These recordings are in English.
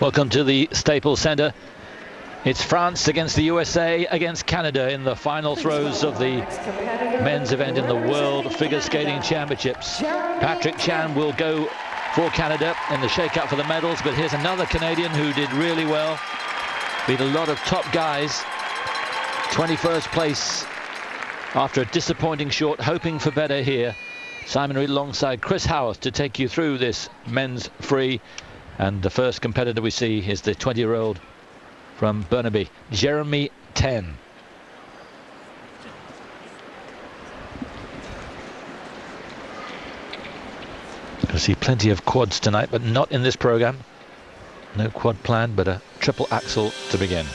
Welcome to the Staples Center. It's France against the USA against Canada in the final throws of the men's event in the World Figure Skating Championships. Patrick Chan will go for Canada in the shake-up for the medals, but here's another Canadian who did really well. Beat a lot of top guys. 21st place after a disappointing short, hoping for better here. Simon Reed alongside Chris Howarth to take you through this men's free. And the first competitor we see is the 20-year-old from Burnaby, Jeremy TEN. Going to see plenty of quads tonight, but not in this program. No quad planned, but a triple axel to begin.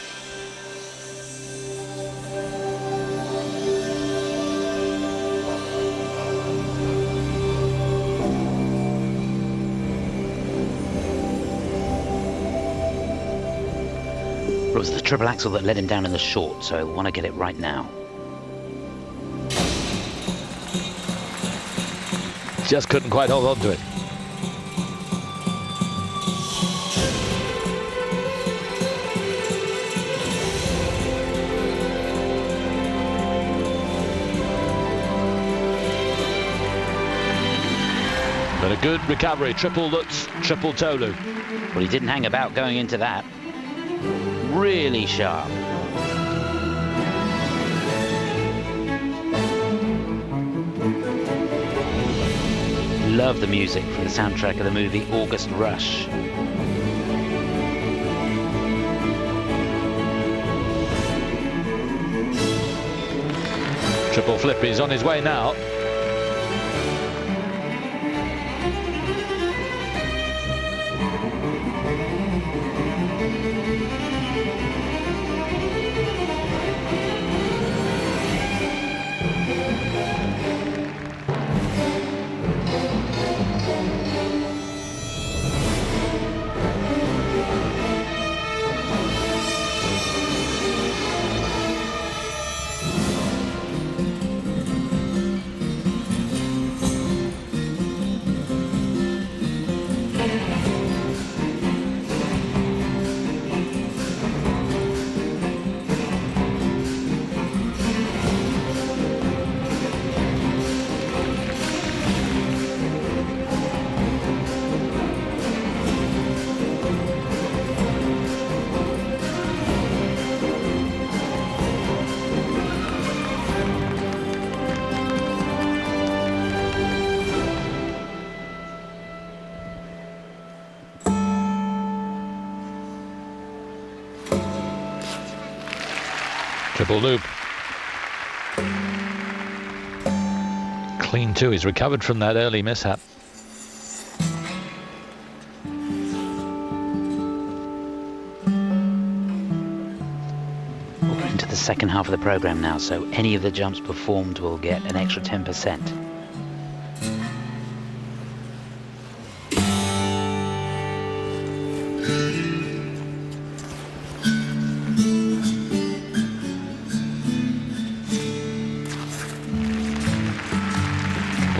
It was the triple axel that let him down in the short, so I want to get it right now. Just couldn't quite hold on to it. But a good recovery, triple Lutz, triple Tolu. Well, he didn't hang about going into that. Really sharp. Love the music from the soundtrack of the movie August Rush. Triple flip, he's on his way now. Triple loop. Clean too, he's recovered from that early mishap. We're into the second half of the program now, so any of the jumps performed will get an extra 10%.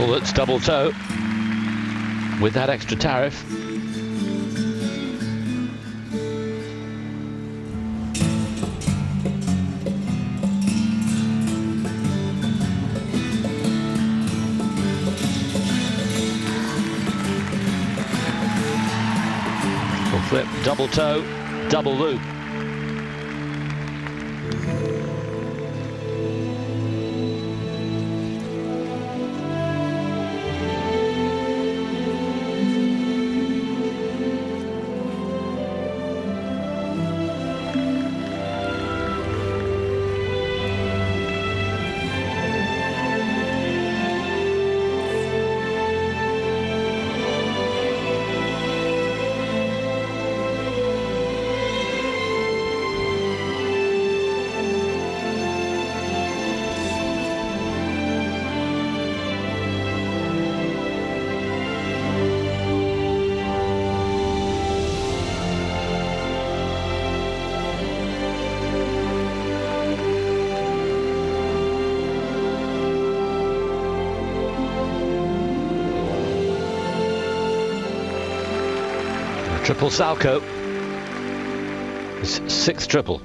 That's double toe with that extra tariff. Full flip, double toe, double loop. Triple Salchow. His 6th triple.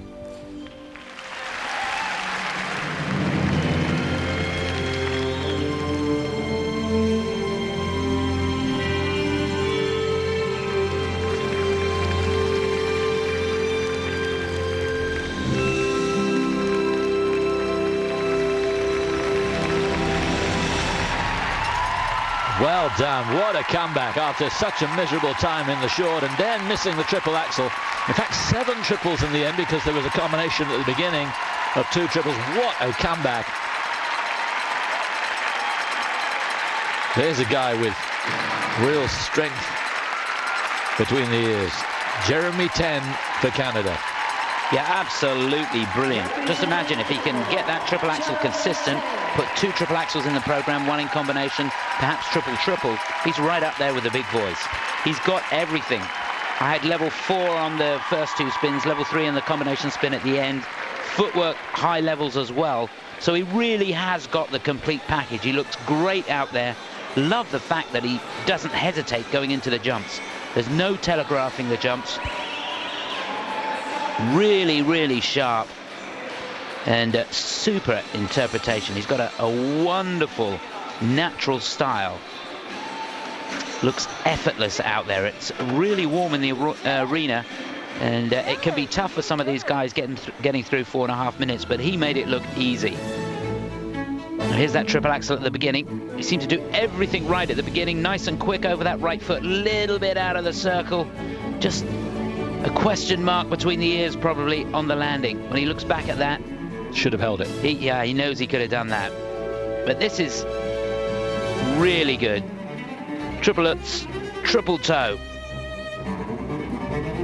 Well done, what a comeback after such a miserable time in the short, and then missing the triple axel. In fact, 7 triples in the end because there was a combination at the beginning of 2 triples. What a comeback. There's a guy with real strength between the ears. Jeremy Ten for Canada. Yeah, absolutely brilliant. Just imagine if he can get that triple axel consistent, put 2 triple axels in the program, 1 in combination, perhaps triple. He's right up there with the big boys. He's got everything. I had level 4 on the first 2 spins, level 3 in the combination spin at the end. Footwork, high levels as well. So he really has got the complete package. He looks great out there. Love the fact that he doesn't hesitate going into the jumps. There's no telegraphing the jumps. Really, really sharp and super interpretation. He's got a wonderful natural style. Looks effortless out there. It's really warm in the arena, and it can be tough for some of these guys getting through 4.5 minutes, but he made it look easy. Here's that triple axel at the beginning. He seemed to do everything right at the beginning. Nice and quick over that right foot, little bit out of the circle. Just a question mark between the ears probably on the landing. When he looks back at that, should have held it. He knows he could have done that. But this is really good. Triplets, triple toe.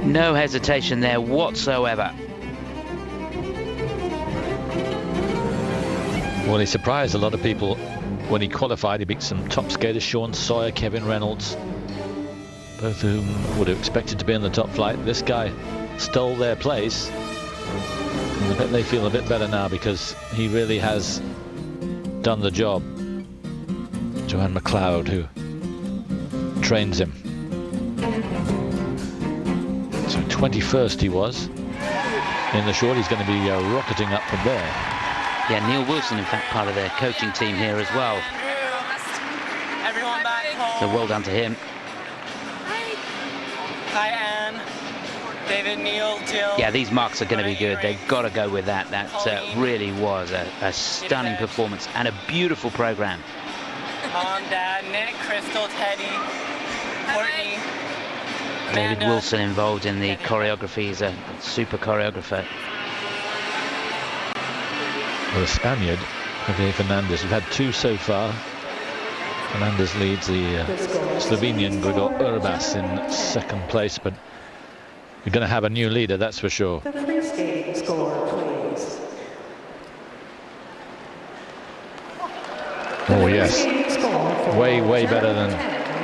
No hesitation there whatsoever. Well, he surprised a lot of people when he qualified. He beat some top skaters, Sean Sawyer, Kevin Reynolds, both of whom would have expected to be in the top flight. This guy stole their place. And I bet they feel a bit better now because he really has done the job. Joanne McLeod, who trains him. So 21st he was in the short. He's going to be rocketing up from there. Yeah, Neil Wilson, in fact, part of their coaching team here as well. Everyone back home. So well done to him. Hi, Anne. David, Neil, Jill. Yeah, these marks are going to be good. They've got to go with that. That really was a stunning performance and a beautiful program. Mom, Dad, Nick, Crystal, Teddy, Courtney, David Amanda. Wilson involved in the choreography. He's a super choreographer. Well, the Spaniard, Javier Fernandez, we've had 2 so far. Fernandez leads the Slovenian Gregor Urbas in 2nd place, but you're going to have a new leader, that's for sure. The free skating score, please. Oh yes, way better than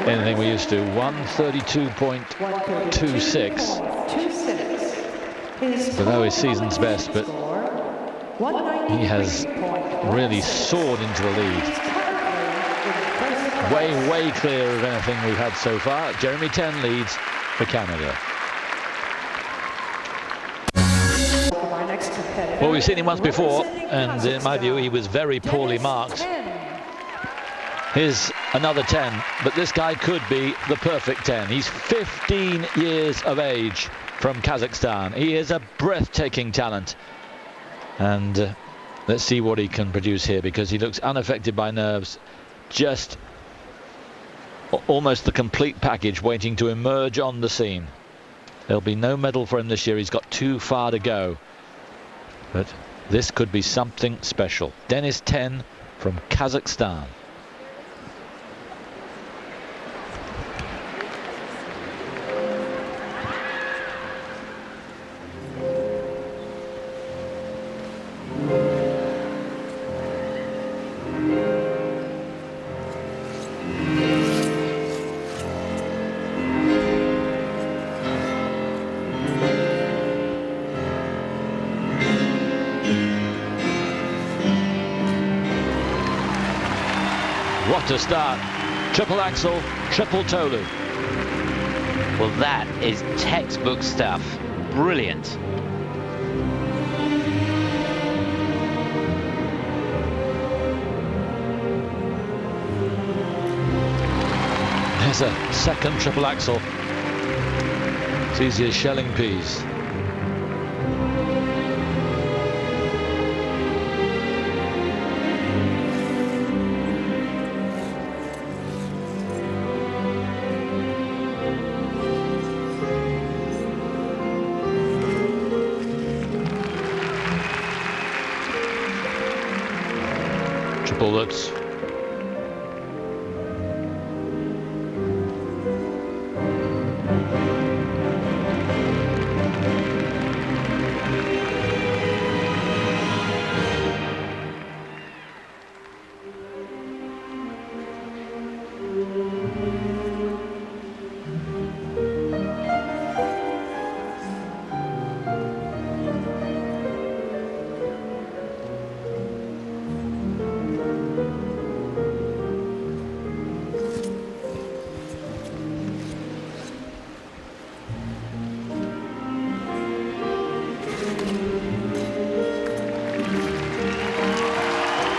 anything we used to. 132.26, below his season's best, but he has really soared into the lead. Way clear of anything we've had so far. Jeremy Ten leads for Canada. Well, we've seen him once before, and in my view, he was very poorly marked. Here's another 10, but this guy could be the perfect 10. He's 15 years of age from Kazakhstan. He is a breathtaking talent. And let's see what he can produce here, because he looks unaffected by nerves. Just almost the complete package waiting to emerge on the scene. There'll be no medal for him this year. He's got too far to go. But this could be something special. Denis Ten from Kazakhstan. What a start. Triple axel, triple toe loop. Well, that is textbook stuff. brilliant. There's a second triple axel. It's easy as shelling peas. Triple loops.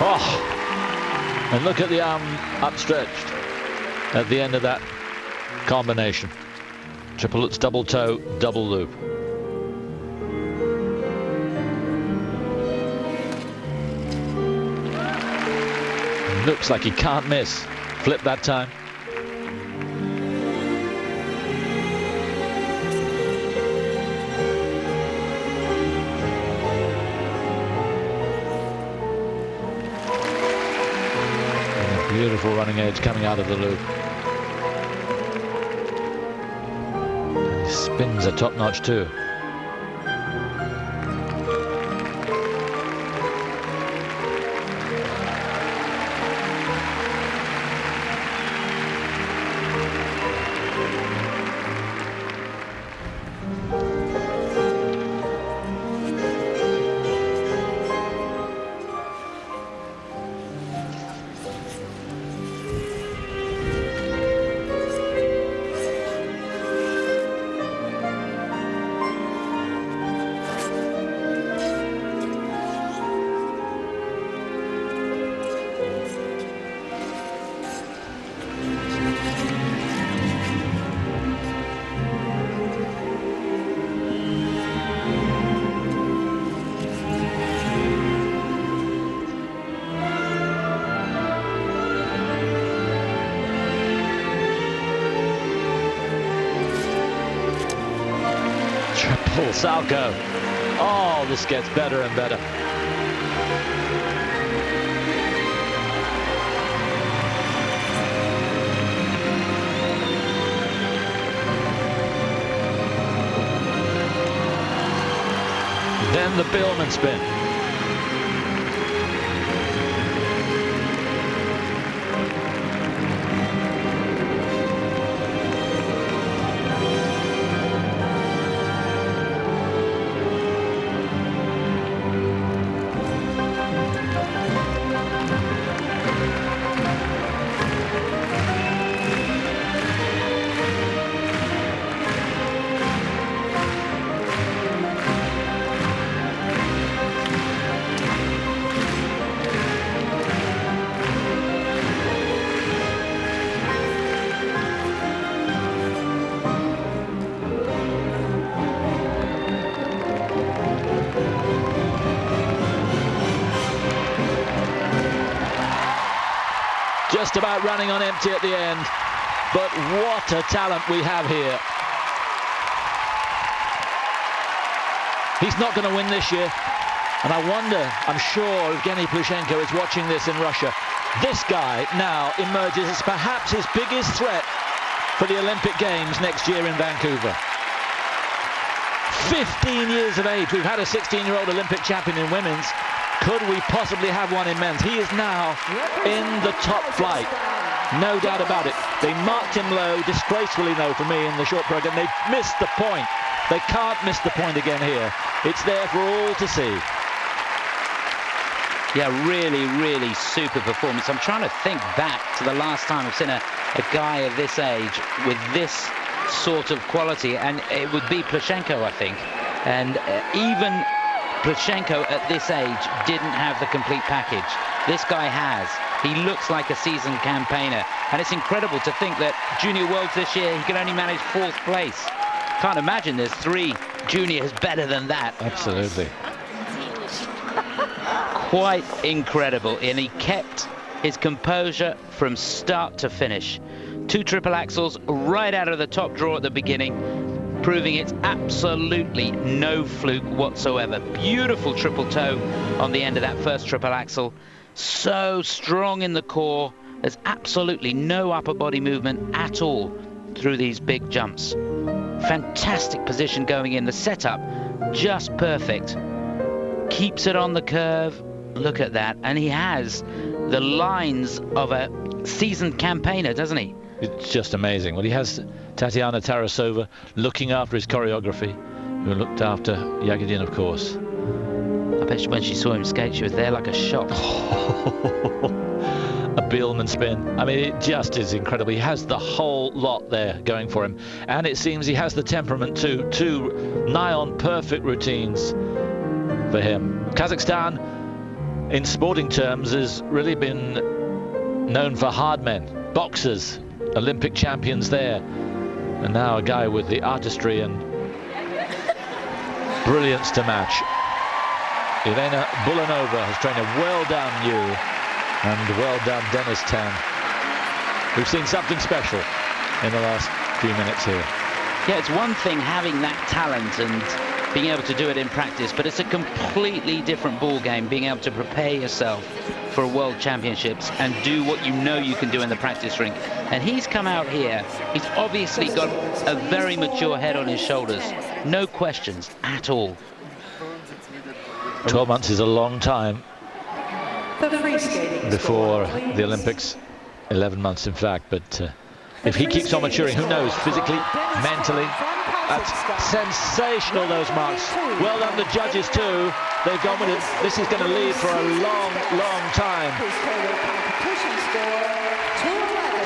Oh, and look at the arm upstretched at the end of that combination. Triple lutz, double toe, double loop. Looks like he can't miss. Flip that time. Beautiful running edge coming out of the loop. His spins are top notch too. Salco. Oh, this gets better and better. Then the Billman spin. Just about running on empty at the end, but what a talent we have here. He's not going to win this year, and I wonder, I'm sure Evgeny Plushenko is watching this in Russia. This guy now emerges as perhaps his biggest threat for the Olympic Games next year in Vancouver. 15 years of age, we've had a 16-year-old Olympic champion in women's. Could we possibly have one in men's? He is now in the top flight, no doubt about it. They marked him low, disgracefully low for me in the short program. They missed the point. They can't miss the point again here. It's there for all to see. Yeah, really, really super performance. I'm trying to think back to the last time I've seen a guy of this age with this sort of quality, and it would be Plushenko, I think. And even Plushenko at this age didn't have the complete package. This guy has. He looks like a seasoned campaigner. And it's incredible to think that Junior Worlds this year, he can only manage 4th place. Can't imagine there's 3 juniors better than that. Absolutely. Quite incredible. And he kept his composure from start to finish. 2 triple axels right out of the top drawer at the beginning, proving it's absolutely no fluke whatsoever. Beautiful triple toe on the end of that first triple axel. So strong in the core. There's absolutely no upper body movement at all through these big jumps. Fantastic position going in. The setup just perfect. Keeps it on the curve. Look at that. And he has the lines of a seasoned campaigner, doesn't he? It's just amazing. Well, he has Tatiana Tarasova looking after his choreography, who looked after Yagodin, of course. I bet when she saw him skate, she was there like a shot. A Bielmann spin. I mean, it just is incredible. He has the whole lot there going for him. And it seems he has the temperament too. 2 nigh-on perfect routines for him. Kazakhstan, in sporting terms, has really been known for hard men. Boxers, Olympic champions there. And now a guy with the artistry and brilliance to match. Elena Bulanova has trained a well-done you and well-done Denis Ten. We've seen something special in the last few minutes here. Yeah, it's one thing having that talent and being able to do it in practice, but it's a completely different ball game being able to prepare yourself for World Championships and do what you know you can do in the practice rink. And he's come out here, he's obviously got a very mature head on his shoulders. No questions at all. 12 months is a long time before the Olympics. 11 months, in fact. But if he keeps on maturing, who knows, physically, mentally. That's sensational, those marks. Well done, the judges, too. They've gone with it. This is going to lead for a long, long time.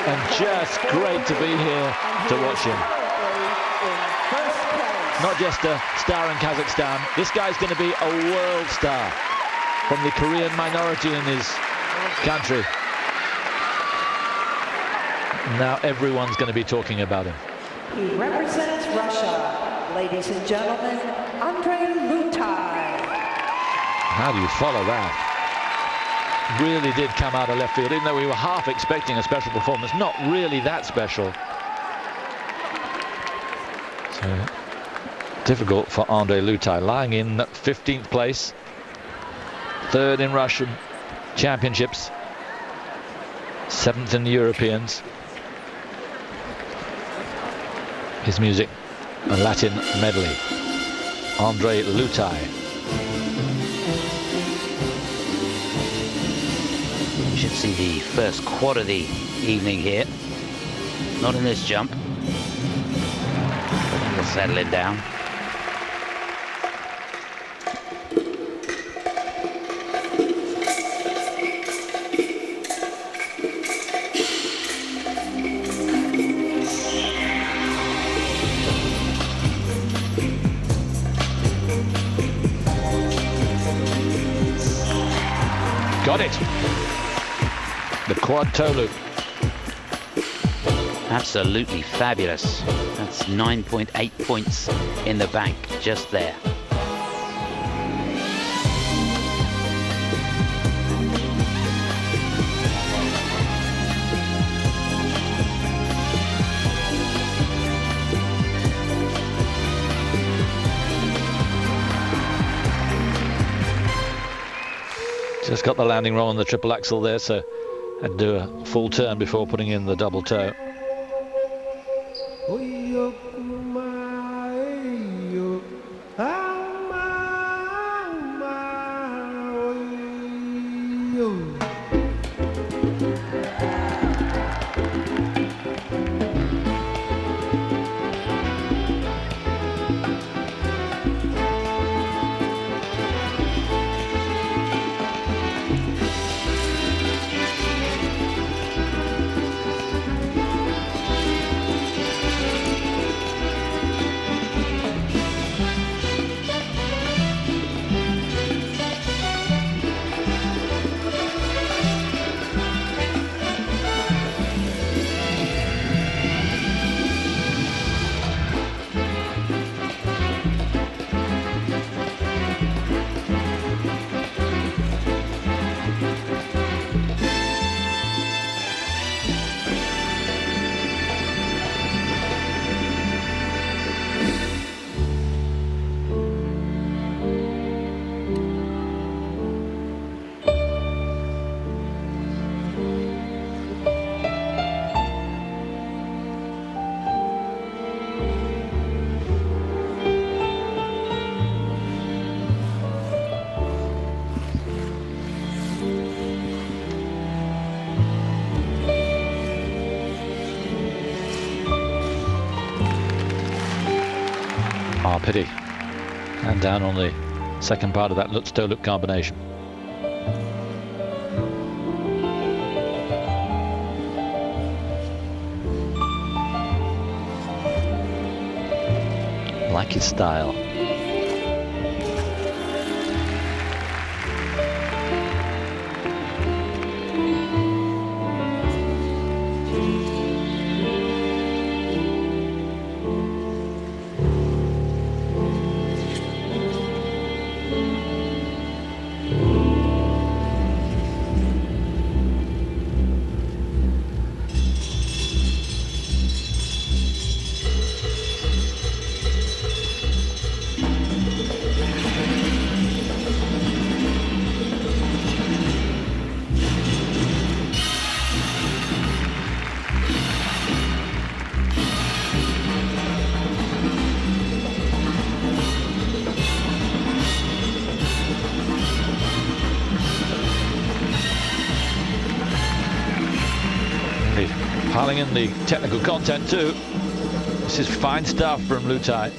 And just great to be here to watch him. Not just a star in Kazakhstan. This guy's going to be a world star from the Korean minority in his country. Now everyone's going to be talking about him. He represents Russia. Ladies and gentlemen, Andrei Lutai. How do you follow that? Really did come out of left field, even though we were half expecting a special performance. Not really that special. So difficult for Andrei Lutai, lying in 15th place, 3rd in Russian championships, 7th in the Europeans. His music, a Latin medley. Andrei Lutai. You should see the first quad of the evening here. Not in this jump. We'll settle it down. Got it. The quad toe loop. Absolutely fabulous. That's 9.8 points in the bank just there. Just got the landing roll on the triple axel there, so had to do a full turn before putting in the double toe. pity. And down on the second part of that Lutz-toe loop combination. Like his style. Piling in the technical content too. This is fine stuff from Lutai.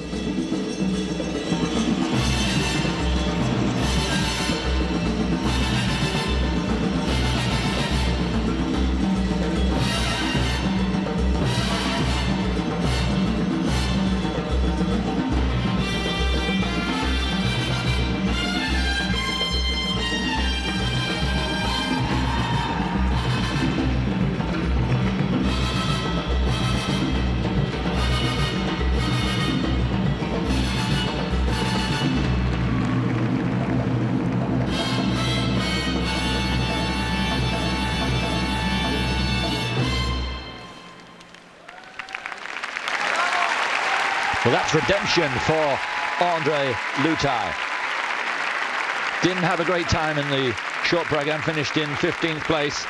Well, that's redemption for Andrei Lutai. Didn't have a great time in the short program, finished in 15th place.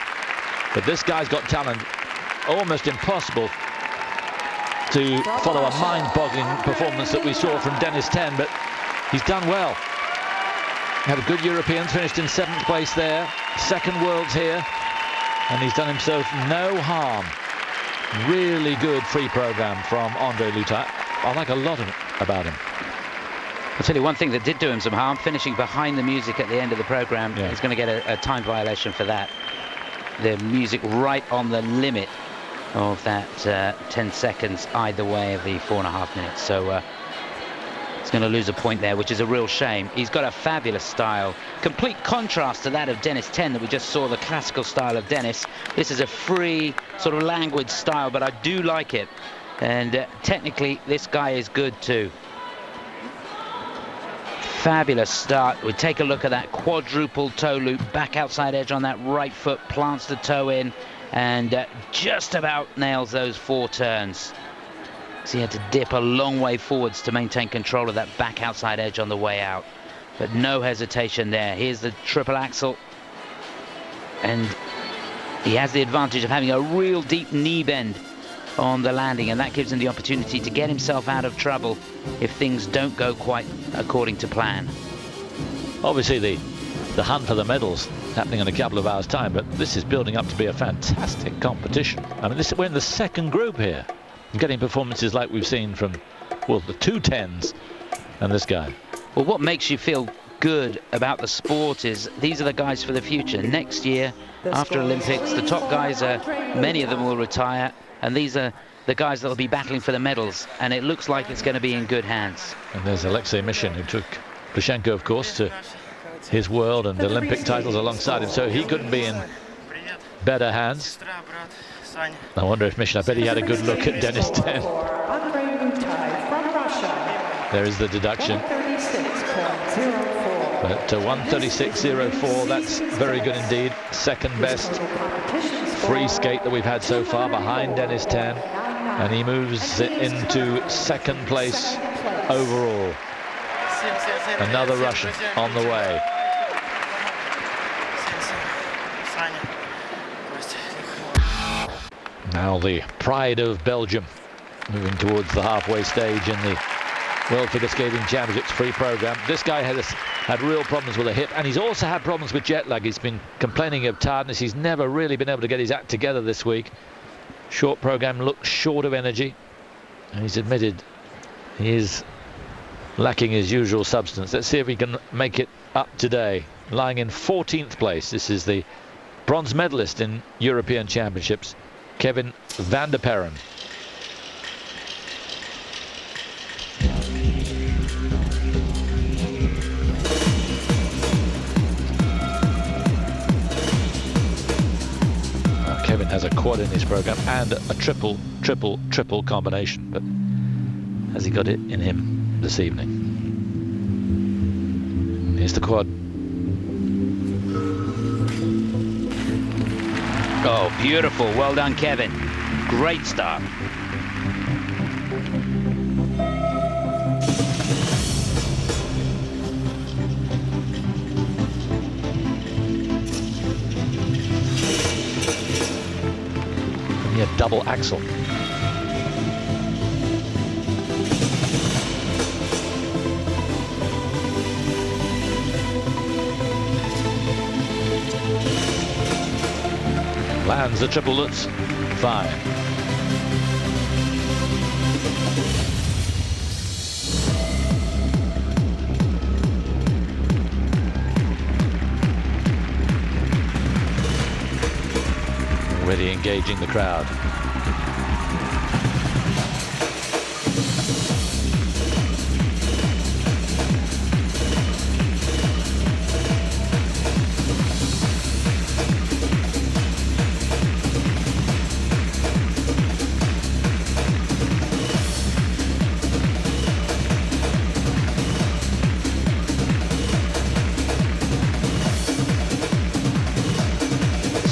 But this guy's got talent. Almost impossible to follow a mind-boggling performance that we saw from Denis Ten, but he's done well. Had a good Europeans, finished in 7th place there. Second Worlds here, and he's done himself no harm. Really good free program from Andrei Lutai. I like a lot of it about him. I'll tell you one thing that did do him some harm, finishing behind the music at the end of the program. He's going to get a time violation for that. The music right on the limit of that 10 seconds either way of the 4.5 minutes. So he's going to lose a point there, which is a real shame. He's got a fabulous style. Complete contrast to that of Denis Ten that we just saw, the classical style of Denis. This is a free, sort of languid style, but I do like it. And technically, this guy is good too. Fabulous start. We take a look at that quadruple toe loop, back outside edge on that right foot, plants the toe in, and just about nails those 4 turns. So he had to dip a long way forwards to maintain control of that back outside edge on the way out. But no hesitation there. Here's the triple axel. And he has the advantage of having a real deep knee bend on the landing, and that gives him the opportunity to get himself out of trouble if things don't go quite according to plan. Obviously the hunt for the medals happening in a couple of hours' time, but this is building up to be a fantastic competition. I mean, we're in the second group here, getting performances like we've seen from, well, the 2 Tens and this guy. Well, what makes you feel good about the sport is these are the guys for the future. Next year, after Olympics, the top guys, many of them will retire, and these are the guys that will be battling for the medals, and it looks like it's going to be in good hands. And there's Alexei Mishin, who took Plushenko, of course, to his world and Olympic titles alongside him, so he couldn't be in better hands. I wonder if Mishin, I bet he had a good look at Denis Ten. There is the deduction. But 136.04, that's very good indeed. Second best free skate that we've had so far, behind Denis Ten, and he moves it into second place overall. Another Russian on the way. Now the pride of Belgium, moving towards the halfway stage in the World Figure Skating Championships free program. This guy has had real problems with a hip, and he's also had problems with jet lag. He's been complaining of tiredness. He's never really been able to get his act together this week. Short program looks short of energy, and he's admitted he is lacking his usual substance. Let's see if he can make it up today. Lying in 14th place. This is the bronze medalist in European Championships, Kevin van der Perren. Kevin has a quad in his program and a triple combination, but has he got it in him this evening? Here's the quad. Oh, beautiful. Well done, Kevin. Great start. Yeah, double axle. Lands the triple Lutz. Fine. Already engaging the crowd.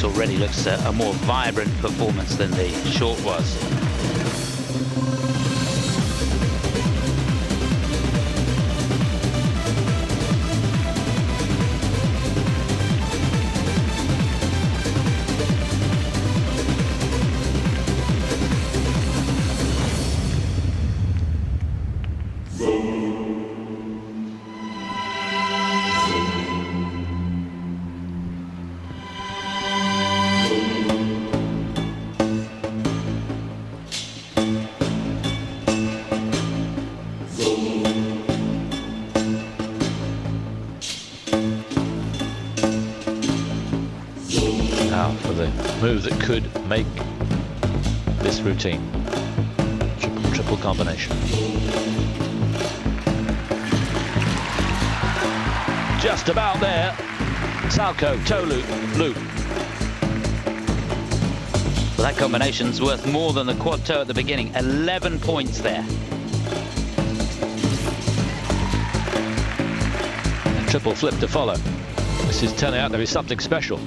Already looks a more vibrant performance than the short was. For the move that could make this routine. Triple combination. Just about there. Salchow, toe loop, loop. Well, that combination's worth more than the quad toe at the beginning. 11 points there. And triple flip to follow. This is turning out to be something special.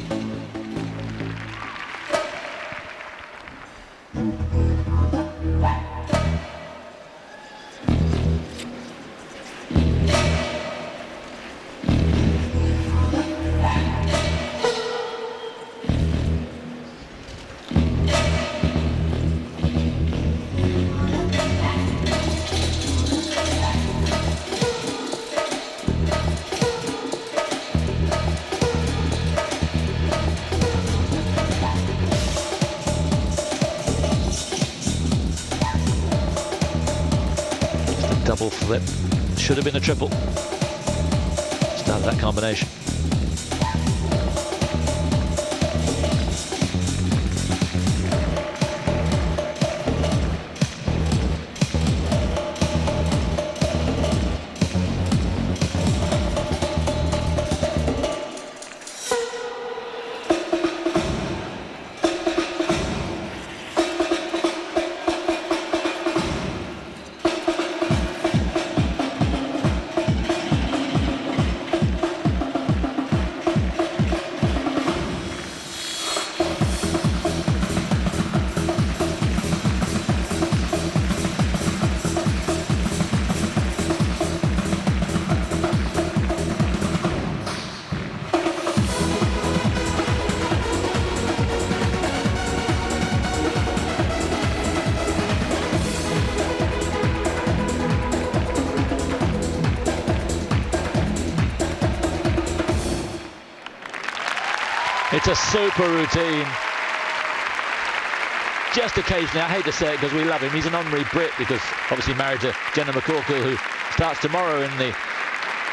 Double flip, should have been a triple. Start that combination. It's a super routine. Just occasionally, I hate to say it because we love him, he's an honorary Brit because obviously married to Jenna McCorkle, who starts tomorrow in the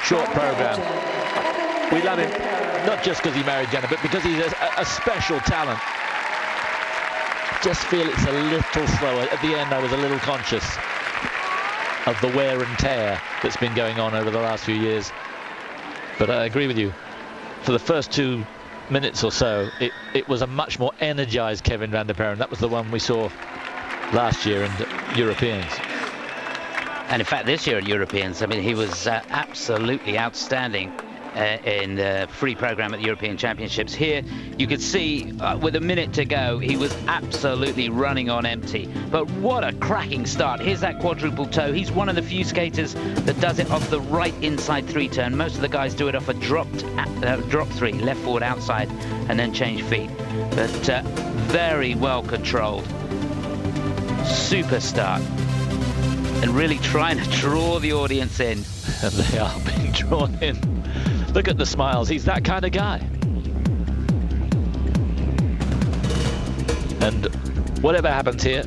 short program. We love him, not just because he married Jenna, but because he's a special talent. Just feel it's a little slower. At the end, I was a little conscious of the wear and tear that's been going on over the last few years. But I agree with you. For the first 2 minutes or so, it was a much more energized Kevin van der Perren. That was the one we saw last year in Europeans. And in fact, this year at Europeans, I mean, he was absolutely outstanding in the free program at the European Championships. Here, you could see with a minute to go, he was absolutely running on empty. But what a cracking start. Here's that quadruple toe. He's one of the few skaters that does it off the right inside 3 turn. Most of the guys do it off a drop 3, left forward outside, and then change feet. But very well controlled. Super start. And really trying to draw the audience in. And they are being drawn in. Look at the smiles. He's that kind of guy. And whatever happens here,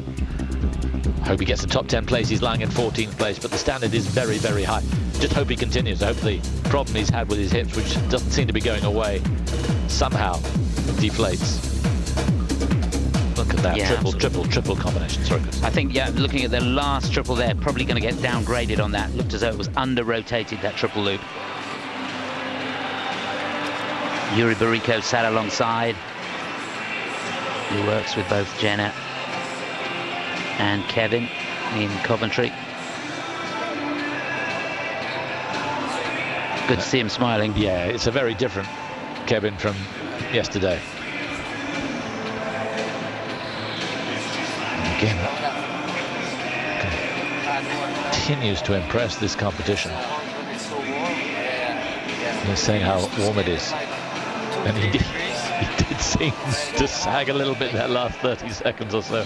I hope he gets the top 10 place. He's lying in 14th place, but the standard is very, very high. Just hope he continues. I hope the problem he's had with his hips, which doesn't seem to be going away, somehow deflates. Look at that, yeah, triple combination. Sorry, Chris. I think, yeah, looking at the last triple there, probably going to get downgraded on that. Looked as though it was under-rotated, that triple loop. Yuri Barrico sat alongside. He works with both Jenna and Kevin in Coventry. Good to see him smiling. Yeah, it's a very different Kevin from yesterday. Again, continues to impress this competition. He's saying how warm it is. And he did seem to sag a little bit that last 30 seconds or so.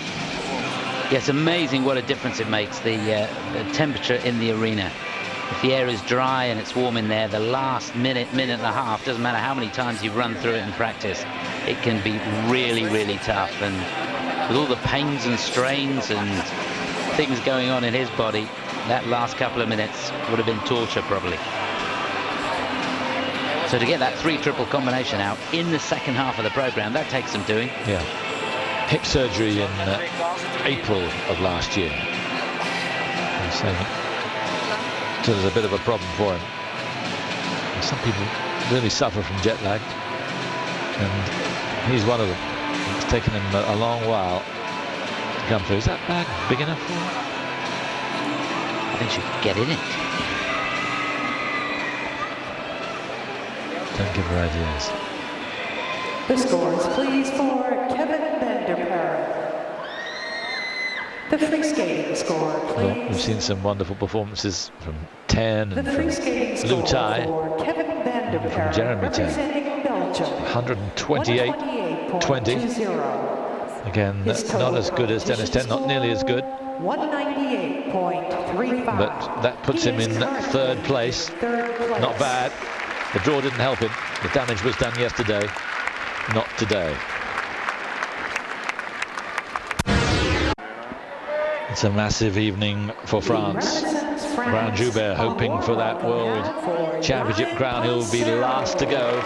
Yeah, it's amazing what a difference it makes, the temperature in the arena. If the air is dry and it's warm in there, the last minute and a half, doesn't matter how many times you run through it in practice, it can be really, really tough. And with all the pains and strains and things going on in his body, that last couple of minutes would have been torture probably. So to get that 3 triple combination out in the second half of the program, that takes some doing. Yeah. Hip surgery in April of last year. So there's a bit of a problem for him. And some people really suffer from jet lag, and he's one of them. It's taken him a long while to come through. Is that bag big enough for him? I think she could get in it. Don't give her ideas. The scores, please, for Kevin van der Perren. The free skating score, please. Well, we've seen some wonderful performances from Ten and from Lutai, Lutai, and from Jeremy Ten. 128.20. Again, not as good as Denis Ten, not nearly as good. 198.35. But that puts him in 3rd place. Not bad. The draw didn't help him. The damage was done yesterday, not today. It's a massive evening for France. Brian JOUBERT hoping for that World Championship crown. He'll be last to go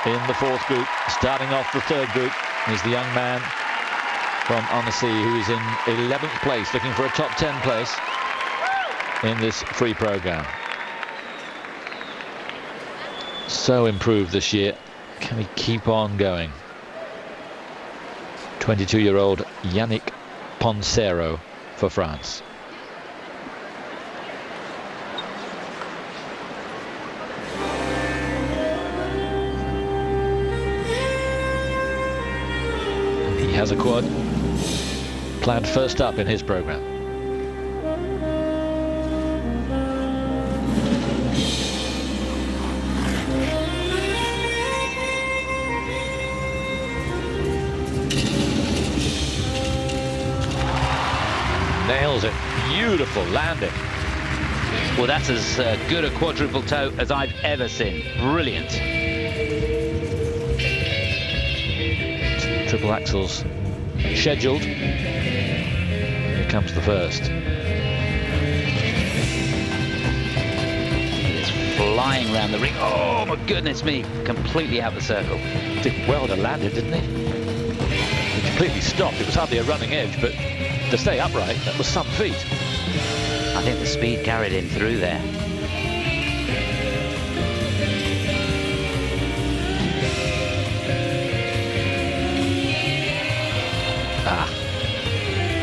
in the 4th group. Starting off the 3rd group is the young man from Annecy, who is in 11th place, looking for a top 10 place in this free program. So improved this year. Can he keep on going? 22-year-old Yannick PONSERO for France. And he has a quad planned first up in his program. Nails it. Beautiful landing. Well, that's as good a quadruple toe as I've ever seen. Brilliant. Triple axels scheduled. Here comes the first. flying around the ring. Oh my goodness me, completely out the circle. Did well to land it, didn't he? He completely stopped. It was hardly a running edge, but to stay upright, that was some feat. I think the speed carried him through there.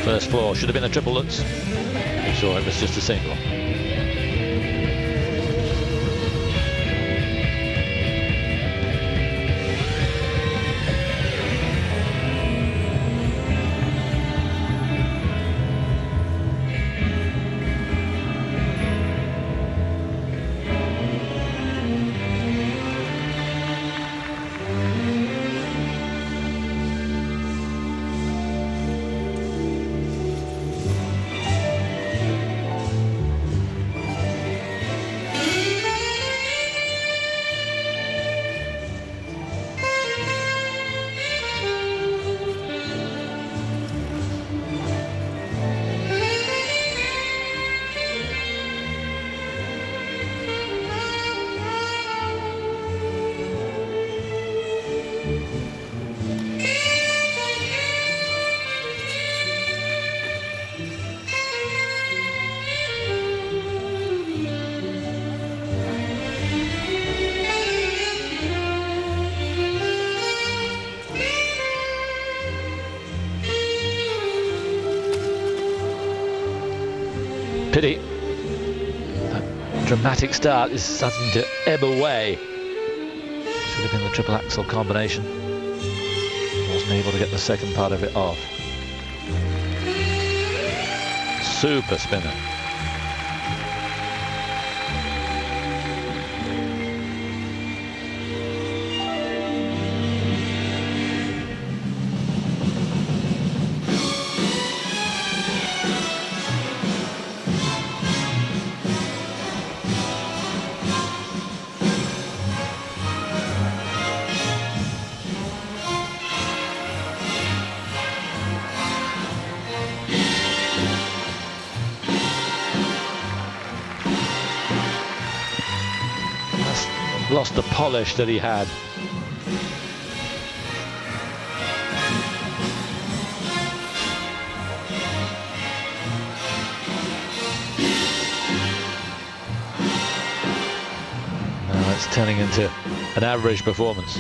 First floor should have been a triple Lutz. We saw it was just a single. Pity. That dramatic start is starting to ebb away. Should have been the triple axel combination. Wasn't able to get the second part of it off. Super spinner. Lost the polish that he had. Now it's turning into an average performance.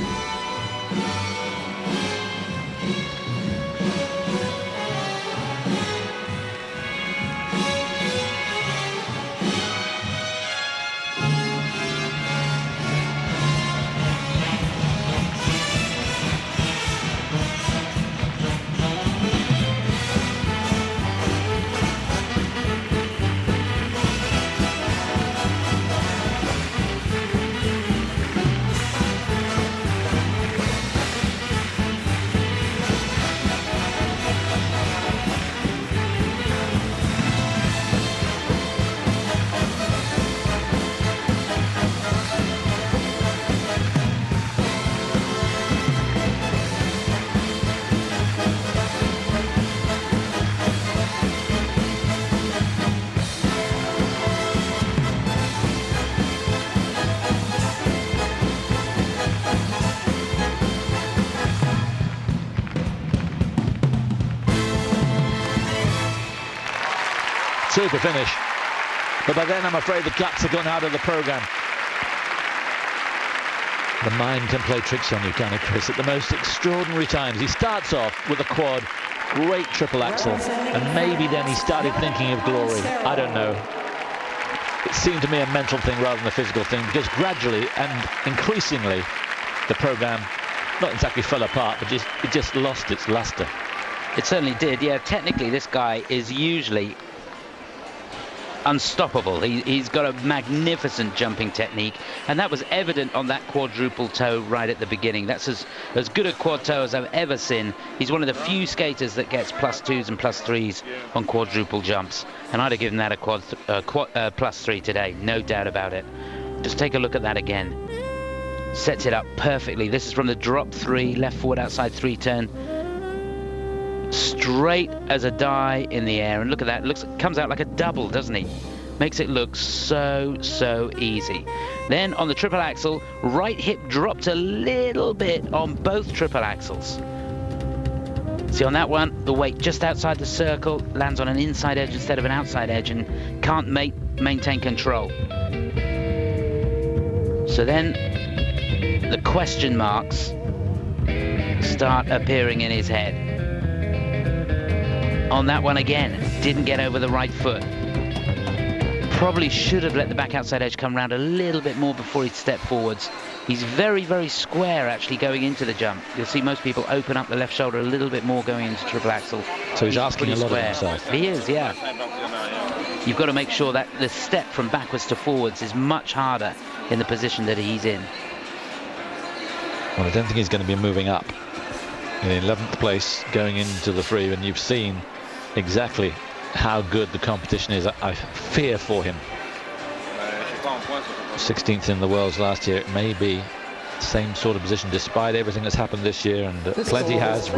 Super finish, but by then I'm afraid the guts have gone out of the program. The mind can play tricks on you, can it, Chris, at the most extraordinary times. He starts off with a quad, great triple axel, and maybe then he started thinking of glory. I don't know. It seemed to me a mental thing rather than a physical thing, because gradually and increasingly the program not exactly fell apart, but it just lost its luster. It certainly did. Yeah, technically this guy is usually unstoppable. He's got a magnificent jumping technique, and that was evident on that quadruple toe right at the beginning. That's as good a quad toe as I've ever seen. He's one of the few skaters that gets +2s and +3s on quadruple jumps, and I'd have given that a +3 today, no doubt about it. Just take a look at that again. Sets it up perfectly. This is from the drop 3, left forward outside 3 turn. Straight as a die in the air, and look at that. Comes out like a double, doesn't he? Makes it look so easy. Then on the triple axel, right hip dropped a little bit on both triple axles. See on that one, the weight just outside the circle, lands on an inside edge instead of an outside edge and can't maintain control. So then the question marks start appearing in his head. On that one again, didn't get over the right foot. Probably should have let the back outside edge come round a little bit more before he stepped forwards. He's very square actually going into the jump. You'll see most people open up the left shoulder a little bit more going into triple axel. So he's asking a lot of himself. He is, yeah. You've got to make sure that the step from backwards to forwards is much harder in the position that he's in. Well, I don't think he's going to be moving up. In 11th place going into the free, and you've seen exactly how good the competition is. I fear for him. 16th in the worlds last year. It may be the same sort of position despite everything that's happened this year, and plenty has.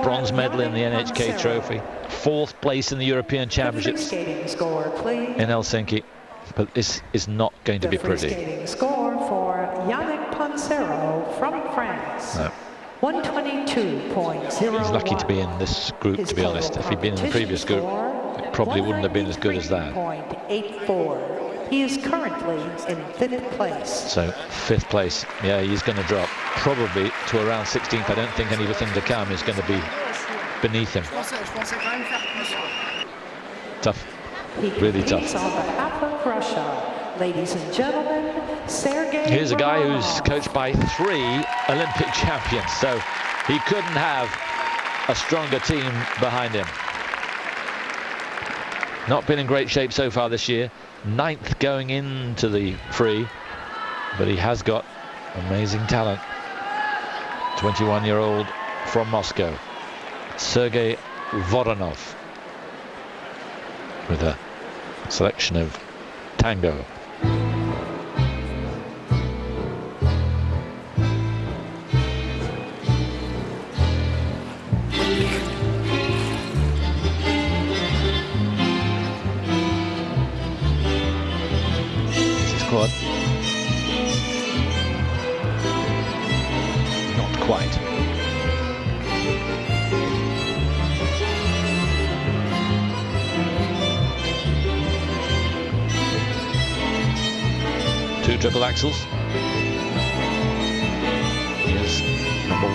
Bronze medal in the NHK trophy, 4th place in the European Championships in Helsinki, but this is not going to be pretty. Skating score for Yannick PONSERO from France. No. 122.01. He's lucky to be in this group, to be honest. If he'd been in the previous group, it probably wouldn't have been as good as that. 193.84. He is currently in 5th place. So 5th place, yeah, he's going to drop probably to around 16th. I don't think anything to come is going to be beneath him. Tough, really tough. On behalf of Russia, ladies and gentlemen, Sergei. Here's a guy who's coached by 3 Olympic champions, so he couldn't have a stronger team behind him. Not been in great shape so far this year. 9th going into the free, but he has got amazing talent. 21-year-old from Moscow, Sergei Voronov, with a selection of tango. Quad. Not quite. Two triple axels. Here's number 1.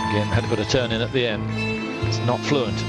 Again, had to put a turn in at the end. It's not fluent.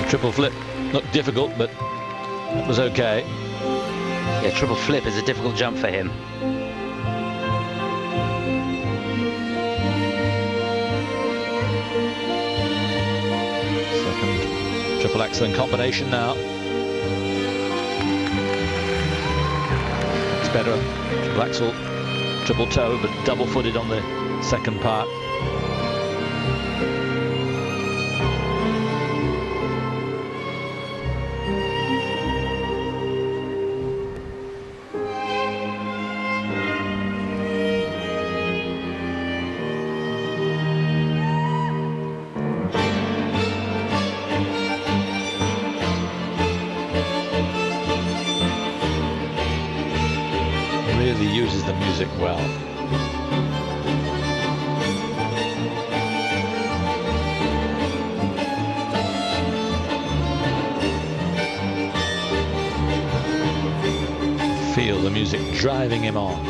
Triple flip looked difficult, but it was okay. Yeah, triple flip is a difficult jump for him. Second triple axel in combination now. It's better. Triple axel, triple toe, but double footed on the second part. Uses the music well. Feel the music driving him on.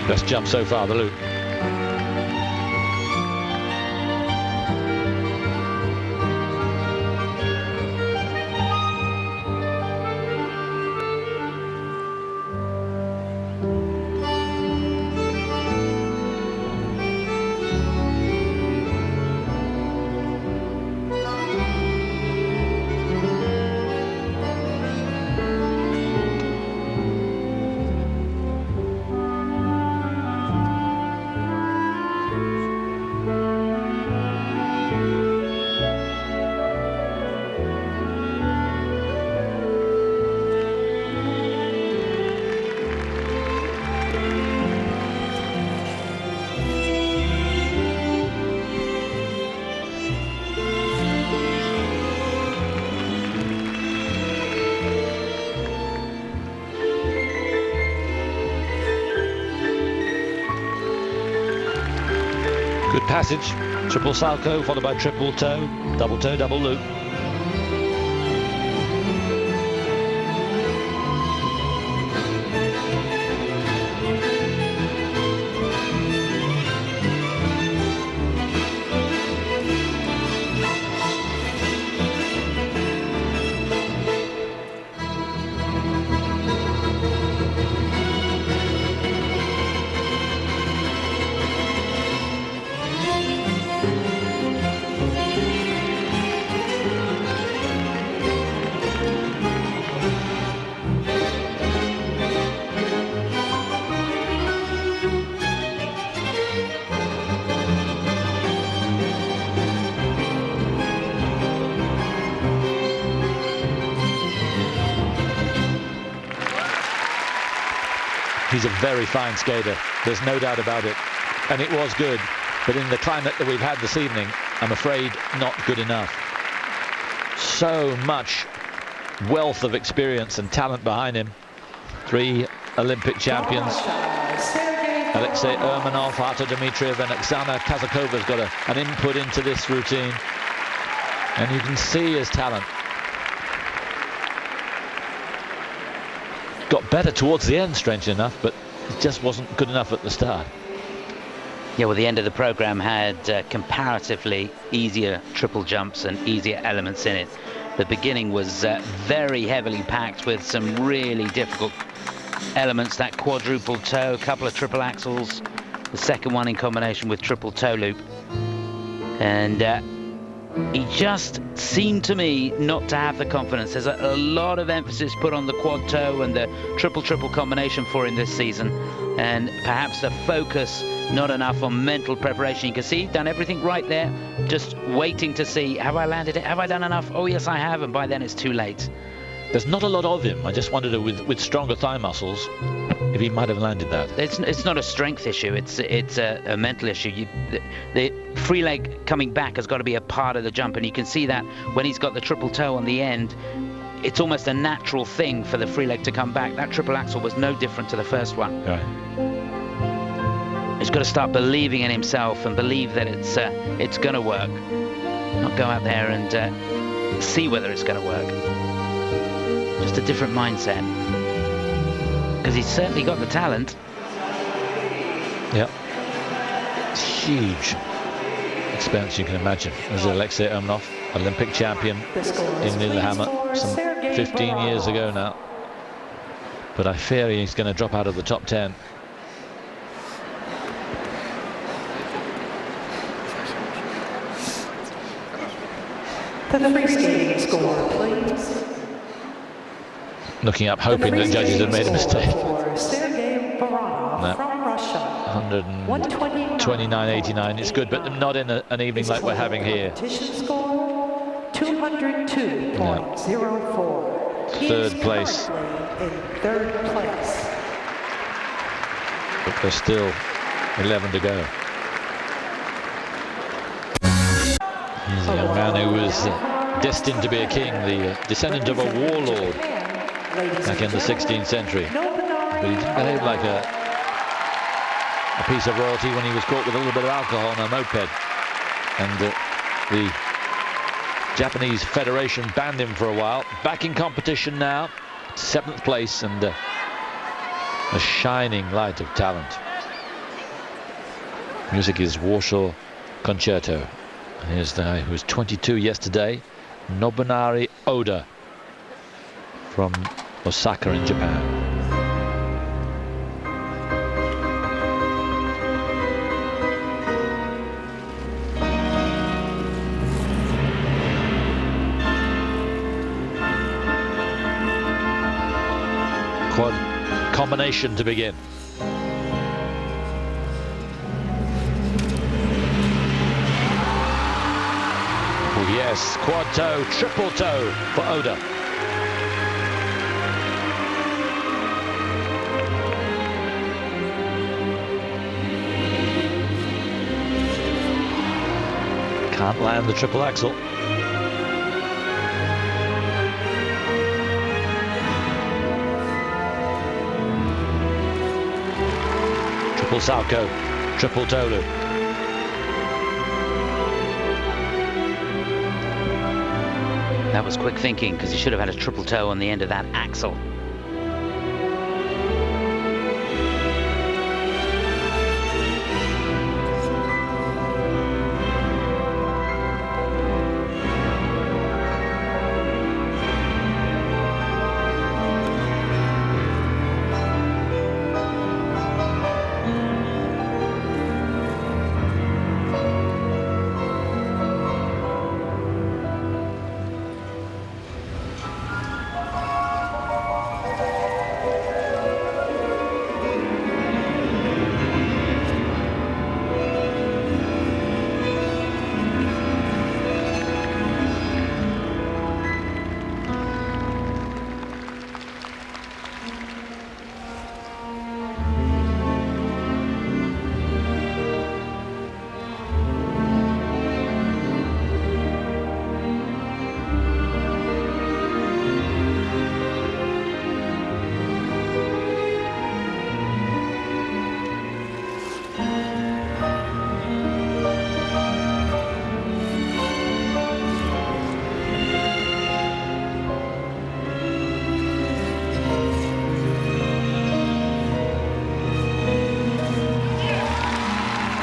Best jump so far, the loop. passage, triple salto, followed by triple toe, double loop. He's a very fine skater, there's no doubt about it, and it was good, but in the climate that we've had this evening, I'm afraid not good enough. So much wealth of experience and talent behind him. 3 Olympic champions, Alexei Urmanov, Artur Dmitriev and Oksana Kazakova's got an input into this routine, and you can see his talent. Got better towards the end, strangely enough, but it just wasn't good enough at the start. Yeah, well, the end of the program had comparatively easier triple jumps and easier elements in it. The beginning was very heavily packed with some really difficult elements, that quadruple toe, a couple of triple axels, the second one in combination with triple toe loop. And he just seemed to me not to have the confidence. There's a lot of emphasis put on the quad toe and the triple combination for him this season, and perhaps the focus not enough on mental preparation. You can see he's done everything right there, just waiting to see, have I landed it, have I done enough? Oh yes, I have, and by then it's too late. There's not a lot of him. I just wondered with stronger thigh muscles if he might have landed that. It's not a strength issue, it's a mental issue. The free leg coming back has got to be a part of the jump, and you can see that when he's got the triple toe on the end, it's almost a natural thing for the free leg to come back. That triple axel was no different to the first one. Right. He's got to start believing in himself and believe that it's going to work, not go out there and see whether it's going to work. Just a different mindset, because he's certainly got the talent. Yeah, it's huge expense, you can imagine. There's Alexei Urmanov, Olympic champion in Lillehammer some 15 years ago now, but I fear he's going to drop out of the top 10. The free skating score, please. Looking up, hoping that judges have made a mistake. Sergei Voronov from Russia. 129.89. It's good, but not in an evening like we're having here. Competition score 202.04. Third place. In third place. But there's still 11 to go. He's a young man who was destined to be a king, the descendant of a warlord back in the 16th century. But he didn't behave like a piece of royalty when he was caught with a little bit of alcohol on a moped. And the Japanese Federation banned him for a while. Back in competition now, 7th place, and a shining light of talent. Music is Warsaw Concerto. Here's the guy who was 22 yesterday, Nobunari Oda from Osaka in Japan. Quad combination to begin. Yes, quad toe, triple toe for Oda. Can't land the triple axel. Triple salto, triple toe loop. That was quick thinking, because he should have had a triple toe on the end of that axle.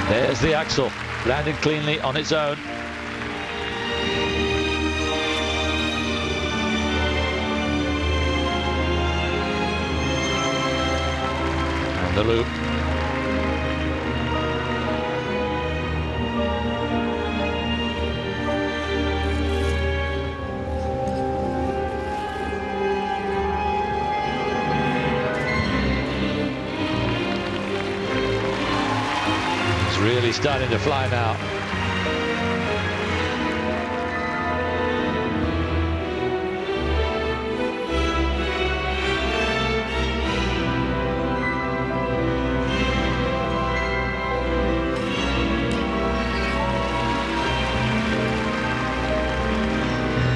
There's the axle, landed cleanly on its own. And the loop. Really starting to fly now.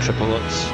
Triplets.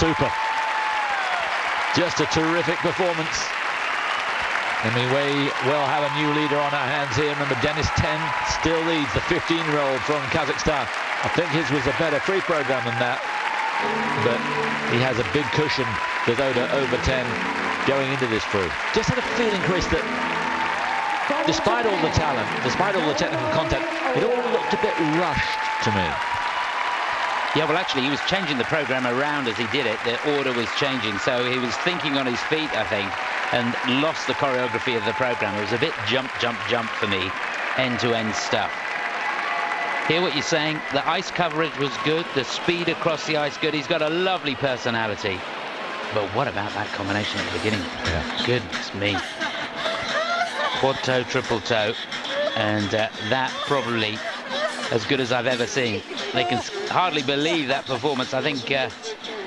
Super. Just a terrific performance. And we may well have a new leader on our hands here. Remember, Denis Ten still leads, the 15-year-old from Kazakhstan. I think his was a better free program than that. But he has a big cushion with ODA over 10 going into this free. Just had a feeling, Chris, that despite all the talent, despite all the technical content, it all looked a bit rushed to me. Yeah, well, actually, he was changing the program around as he did it. The order was changing, so he was thinking on his feet, I think, and lost the choreography of the program. It was a bit jump, jump, jump for me, end-to-end stuff. Hear what you're saying? The ice coverage was good, the speed across the ice good. He's got a lovely personality. But what about that combination at the beginning? Yeah. Goodness me. Quad toe, triple toe, and that probably as good as I've ever seen. They can hardly believe that performance. I think it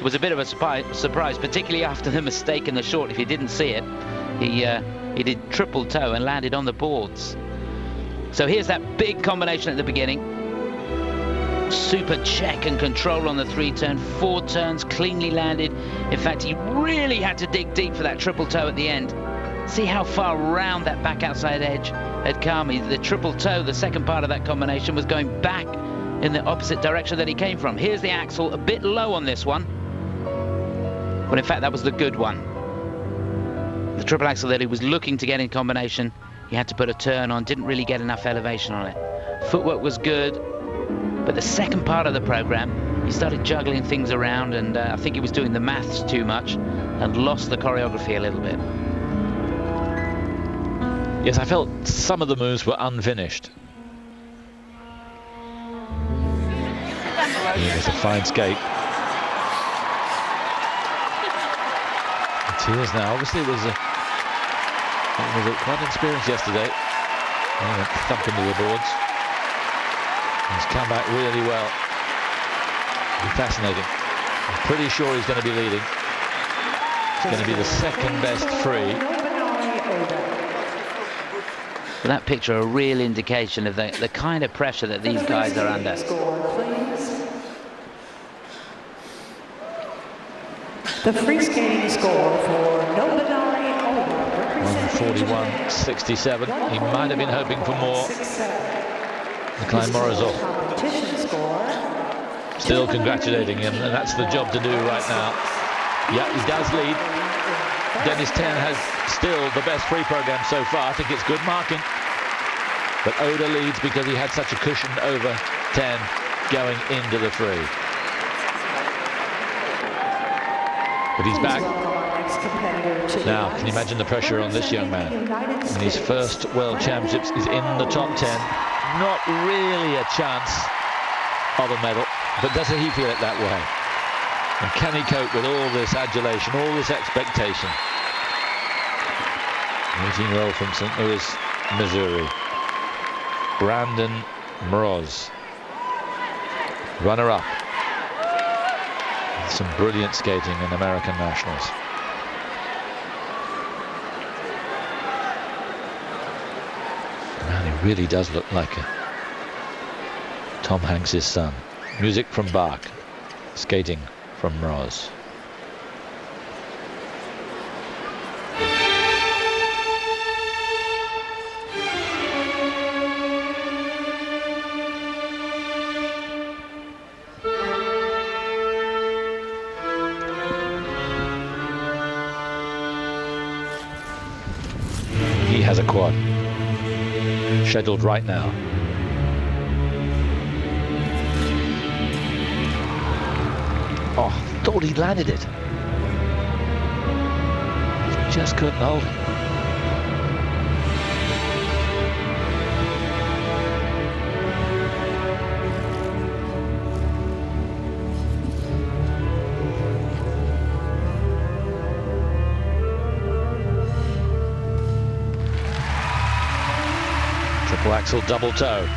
was a bit of a surprise, particularly after the mistake in the short. If you didn't see it, he did triple toe and landed on the boards. So here's that big combination at the beginning. super check and control on the 3-turn, 4 turns, cleanly landed. In fact, he really had to dig deep for that triple toe at the end. See how far round that back outside edge had come. The triple toe, the second part of that combination, was going back in the opposite direction that he came from. Here's the axle, a bit low on this one. But in fact, that was the good one. The triple axle that he was looking to get in combination, he had to put a turn on, didn't really get enough elevation on it. Footwork was good, but the second part of the program, he started juggling things around, and I think he was doing the maths too much and lost the choreography a little bit. Yes, I felt some of the moves were unfinished. It was a fine skate. It is now. Obviously, it was quite inexperienced yesterday. He went thumping to the boards. He's come back really well. It'll be fascinating. I'm pretty sure he's going to be leading. It's going to be the second best free. That picture, a real indication of the kind of pressure that these guys are under. The free skating score for Nobunari ODA. 141.67. He might have been hoping for more. Nikolai Morozov still congratulating him, and that's the job to do right now. Yeah, he does lead. Denis Ten has still the best free program so far. I think it's good marking. But Oda leads because he had such a cushion over Ten going into the free. But he's back. Now, can you imagine the pressure on this young man? In his first World Championships, he's in the top 10. Not really a chance of a medal, but doesn't he feel it that way? And can he cope with all this adulation, all this expectation? 18-year-old from St. Louis, Missouri. Brandon MROZ, runner-up. Some brilliant skating in American Nationals. Man, he really does look like Tom Hanks' son. Music from Bach, skating from MROZ. Has a quad scheduled right now. Oh, thought he landed it. Just couldn't hold it. Triple axel, double toe.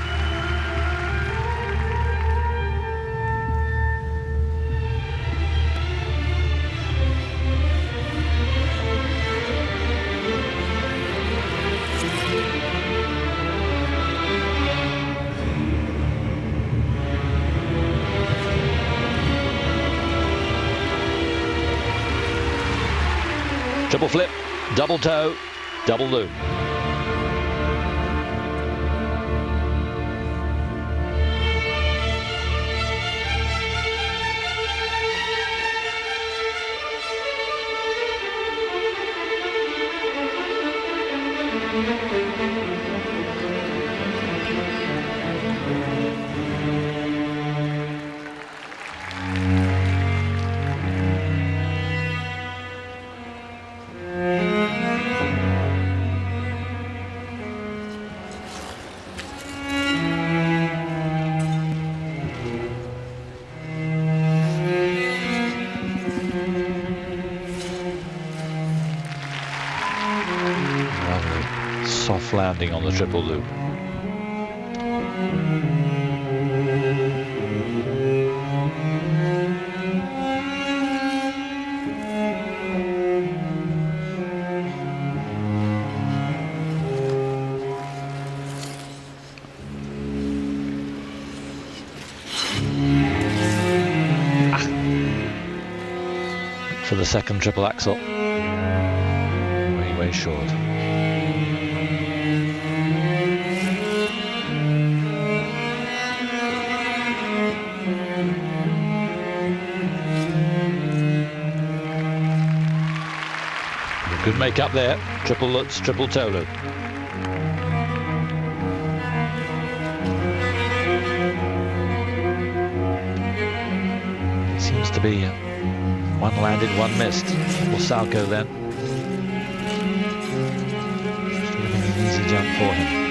Triple flip, double toe, double loop. Soft landing on the triple loop. second triple axel. Way short. Good make up there. Triple Lutz, triple toe loop. Seems to be one landed, one missed. Triple Salchow then. Just looking an easy jump for him.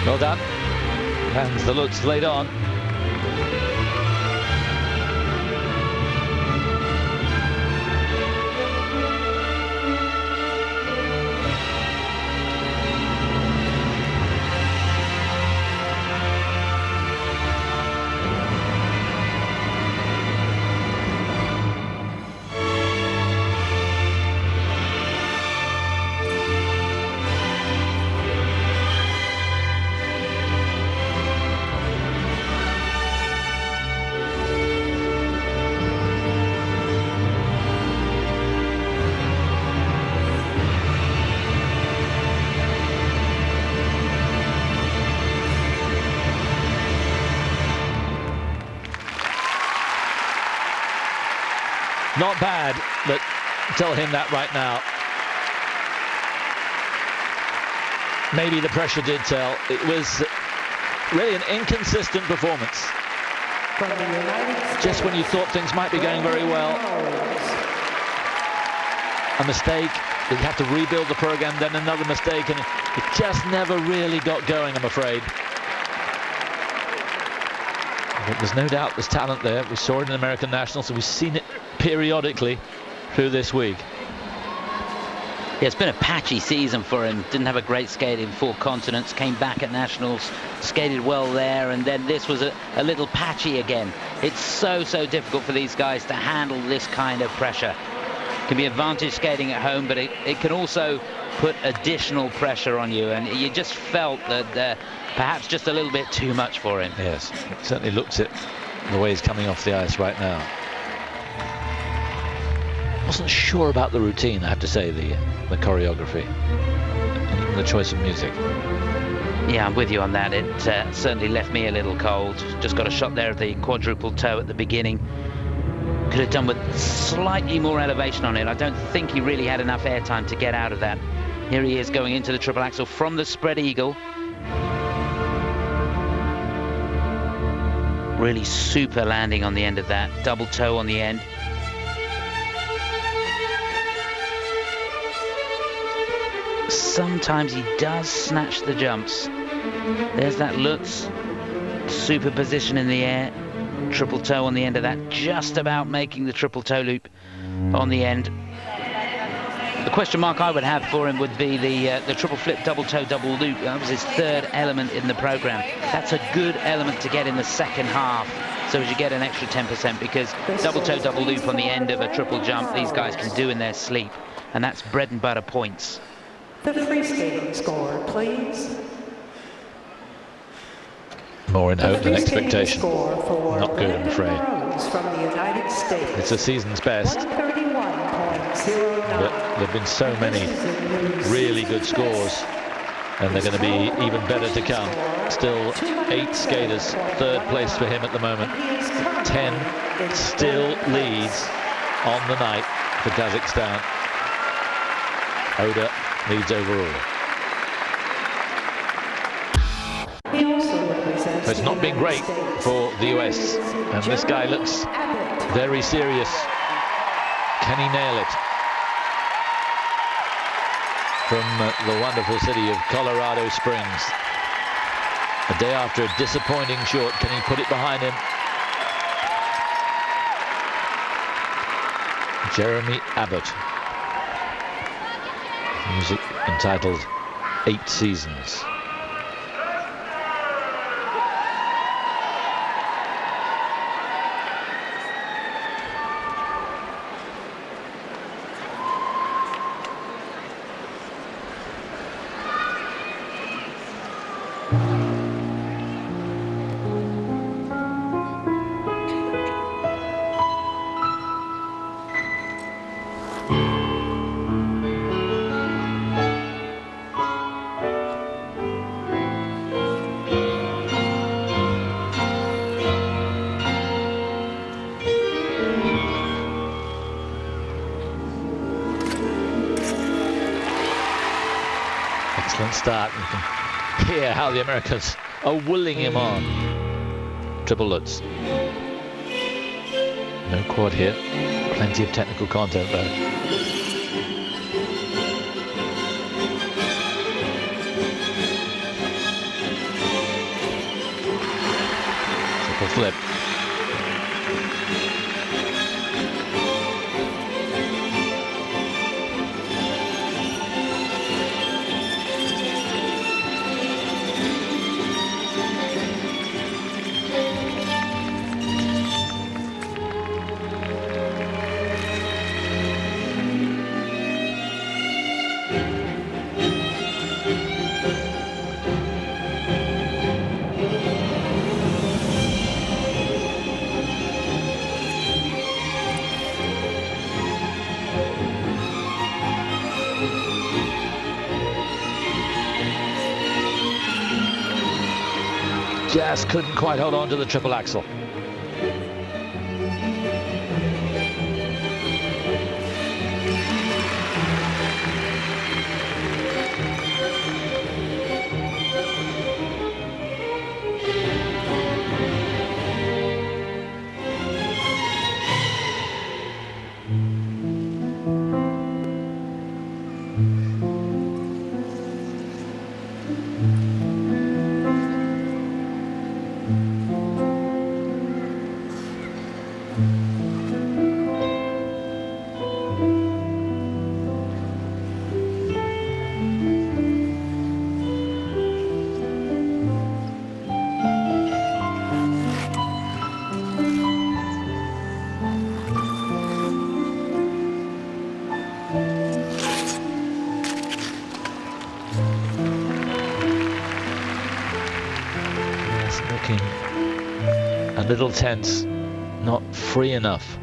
Well done. And the Lutz laid on. Not bad, but tell him that right now. Maybe the pressure did tell. It was really an inconsistent performance. Just when you thought things might be going very well, a mistake, you have to rebuild the program, then another mistake, and it just never really got going, I'm afraid. But there's no doubt there's talent there. We saw it in American Nationals, so we've seen it periodically through this week. Yeah, it's been a patchy season for him. Didn't have a great skate in 4 continents, came back at Nationals, skated well there, and then this was a little patchy again. It's so difficult for these guys to handle this kind of pressure. It can be advantage skating at home, but it can also put additional pressure on you, and you just felt that perhaps just a little bit too much for him. Yes, it certainly looks it, the way he's coming off the ice right now. Wasn't sure about the routine, I have to say, the choreography, and even the choice of music. Yeah, I'm with you on that. It certainly left me a little cold. Just got a shot there of the quadruple toe at the beginning. Could have done with slightly more elevation on it. I don't think he really had enough airtime to get out of that. Here he is going into the triple axel from the spread eagle. Really super landing on the end of that. Double toe on the end. Sometimes he does snatch the jumps. There's that Lutz. Super position in the air. Triple toe on the end of that. Just about making the triple toe loop on the end. The question mark I would have for him would be the triple flip, double toe, double loop. That was his 3rd element in the program. That's a good element to get in the second half, so as you get an extra 10%, because double toe, double loop on the end of a triple jump, these guys can do in their sleep, and that's bread and butter points. The free skating score, please. More in hope than expectation. Not good, I'm afraid. From the United States. It's a season's best. 131.09. But there have been so many really good scores, and they're going to be even better to come. Still 8 skaters, 3rd place for him at the moment. 10 still leads on the night for Kazakhstan. Oda leads overall. So it's not been great for the US, and this guy looks very serious. Can he nail it? From the wonderful city of Colorado Springs. A day after a disappointing short, can he put it behind him? Jeremy ABBOTT. Music entitled 8 Seasons. Excellent start. You can hear how the Americans are willing him on. Triple Lutz. No quad here. Plenty of technical content though. Triple flip. Just couldn't quite hold on to the triple axel. A little tense, not free enough.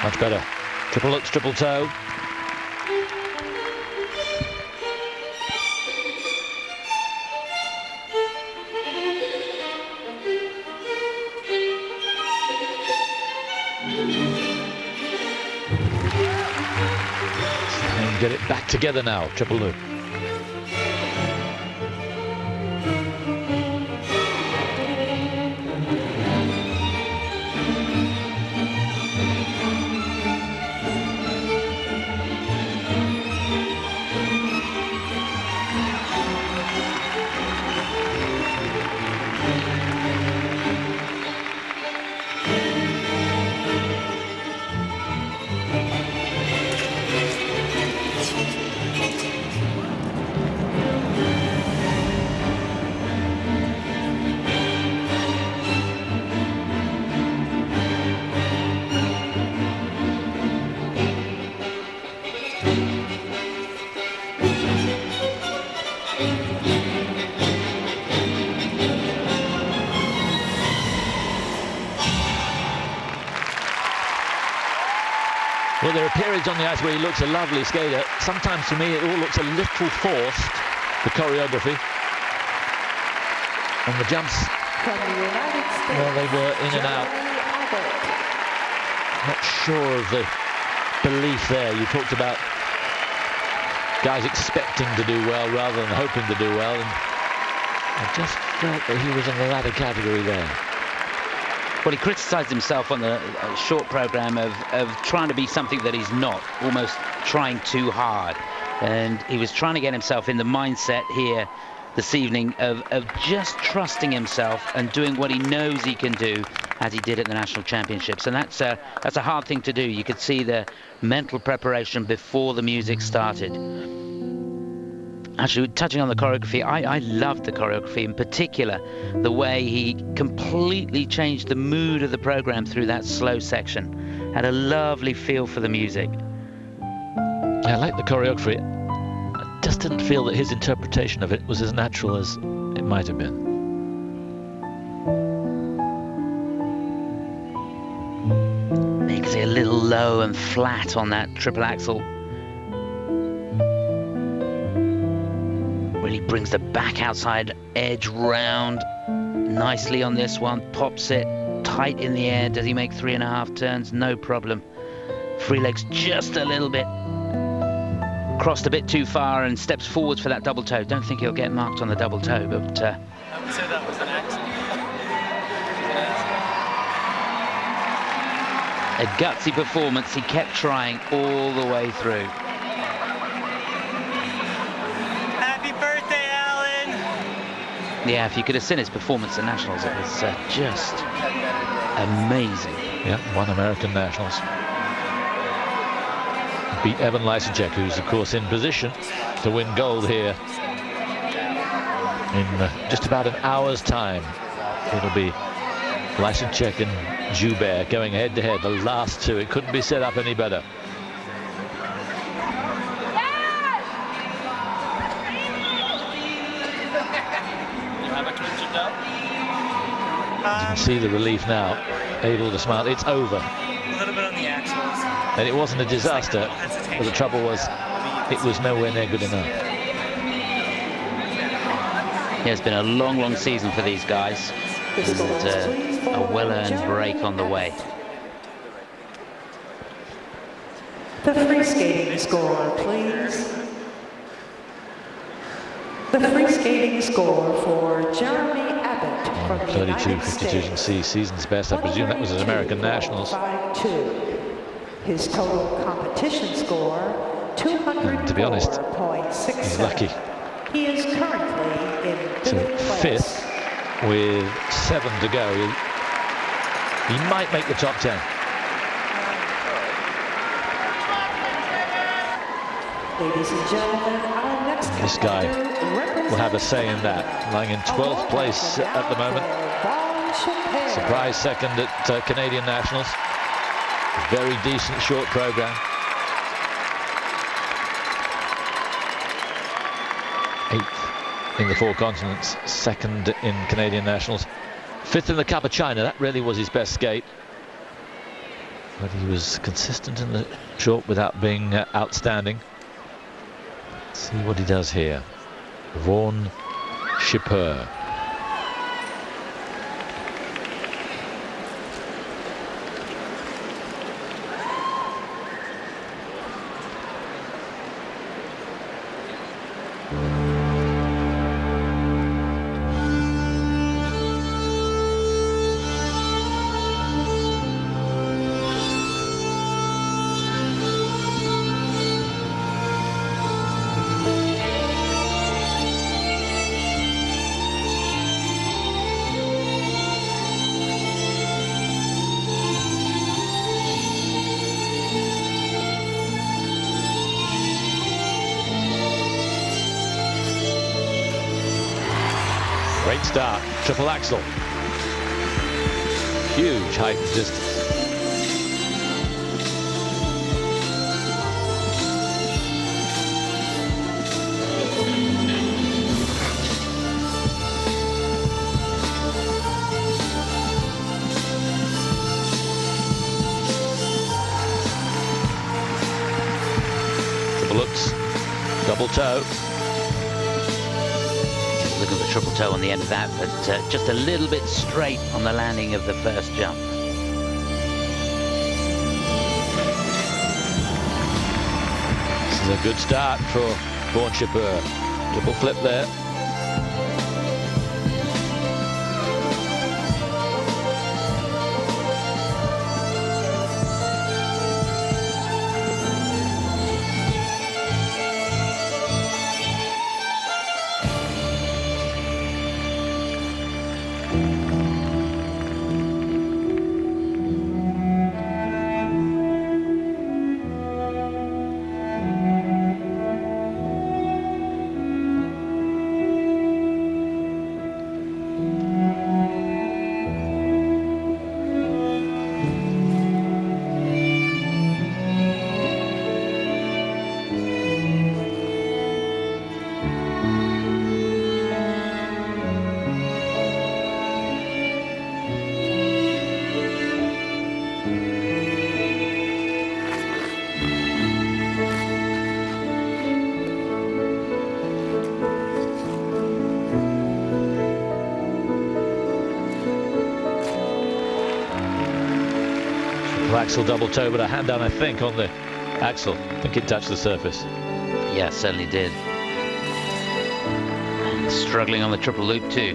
Much better. Triple Lutz, triple toe. And get it back together now, triple loop. Well, there are periods on the ice where he looks a lovely skater. Sometimes, to me, it all looks a little forced, the choreography. And the jumps, From the United States, well, they were in and out. Jeremy ABBOTT. Not sure of the belief there. You talked about guys expecting to do well rather than hoping to do well, and I just felt that he was in the latter category there. Well, he criticised himself on the short programme of trying to be something that he's not, almost trying too hard. And he was trying to get himself in the mindset here this evening of just trusting himself and doing what he knows he can do, as he did at the National Championships. And that's a hard thing to do. You could see the mental preparation before the music started. Actually, touching on the choreography, I loved the choreography, in particular the way he completely changed the mood of the program through that slow section. Had a lovely feel for the music. I like the choreography. I just didn't feel that his interpretation of it was as natural as it might have been. Makes it a little low and flat on that triple axel. Really brings the back outside edge round nicely on this one. Pops it tight in the air. Does he make 3.5 turns? No problem. Free legs just a little bit. Crossed a bit too far and steps forwards for that double toe. Don't think he'll get marked on the double toe, but I would say that was an accident. a gutsy performance. He kept trying all the way through. Yeah, if you could have seen his performance at Nationals, it was just amazing. Yeah, won American Nationals. Beat Evan LYSACEK, who's of course in position to win gold here in just about an hour's time. It'll be LYSACEK and JOUBERT going head to head, the last two. It couldn't be set up any better. You can see the relief now, able to smile. It's over. A little bit on the axles. And it wasn't a disaster, but the trouble was it was nowhere near good enough. Yeah, it's been a long, long season for these guys, and a well-earned break on the way. The free skating score, please. The free skating score for Jeremy ABBOTT from the United 32.52, you can see season's best. I presume that was his American Nationals. 5-2. His total competition score, 204.67. And to be honest, he's lucky. He is currently in fifth with 7 to go. He might make the top 10. Ladies and gentlemen, our next This guy will have a say in that. Lying in 12th place at the moment. Surprise second at Canadian Nationals. Very decent short program. 8th in the 4 continents, 2nd in Canadian Nationals, 5th in the Cup of China. That really was his best skate. But he was consistent in the short without being outstanding. Let's see what he does here. Vaughn CHIPEUR. Great start, triple axel. Huge height and distance. Bullocks, double toe. Look at the triple toe on the end of that, but just a little bit straight on the landing of the first jump. This is a good start for Vaughn CHIPEUR. Triple flip there. Axel double toe, but a hand down, I think, on the axle. I think it touched the surface. Yeah, certainly did. Struggling on the triple loop too.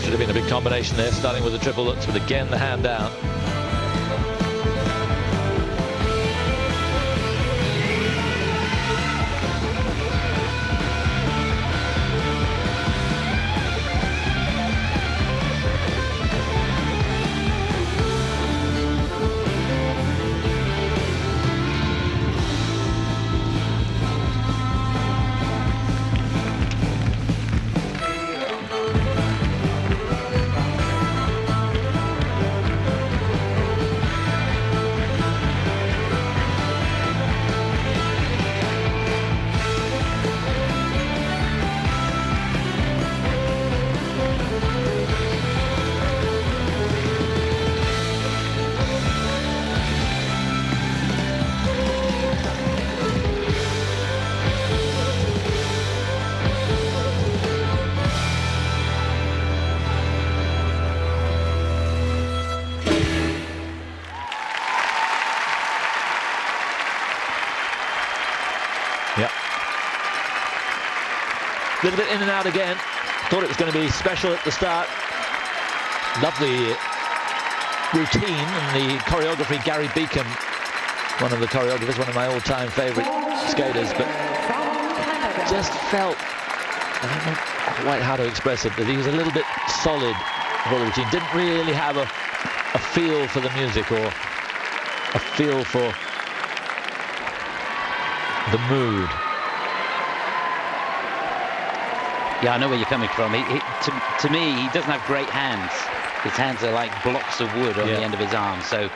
Should have been a big combination there, starting with the triple lutz, but again the hand down. A little bit in and out again. Thought it was going to be special at the start. Lovely routine and the choreography. Gary Beacom, one of the choreographers, one of my all-time favorite skaters, but just felt, I don't know quite how to express it, but he was a little bit solid for the routine. Didn't really have a feel for the music or a feel for the mood. Yeah, I know where you're coming from. To me, he doesn't have great hands. His hands are like blocks of wood on the end of his arms, so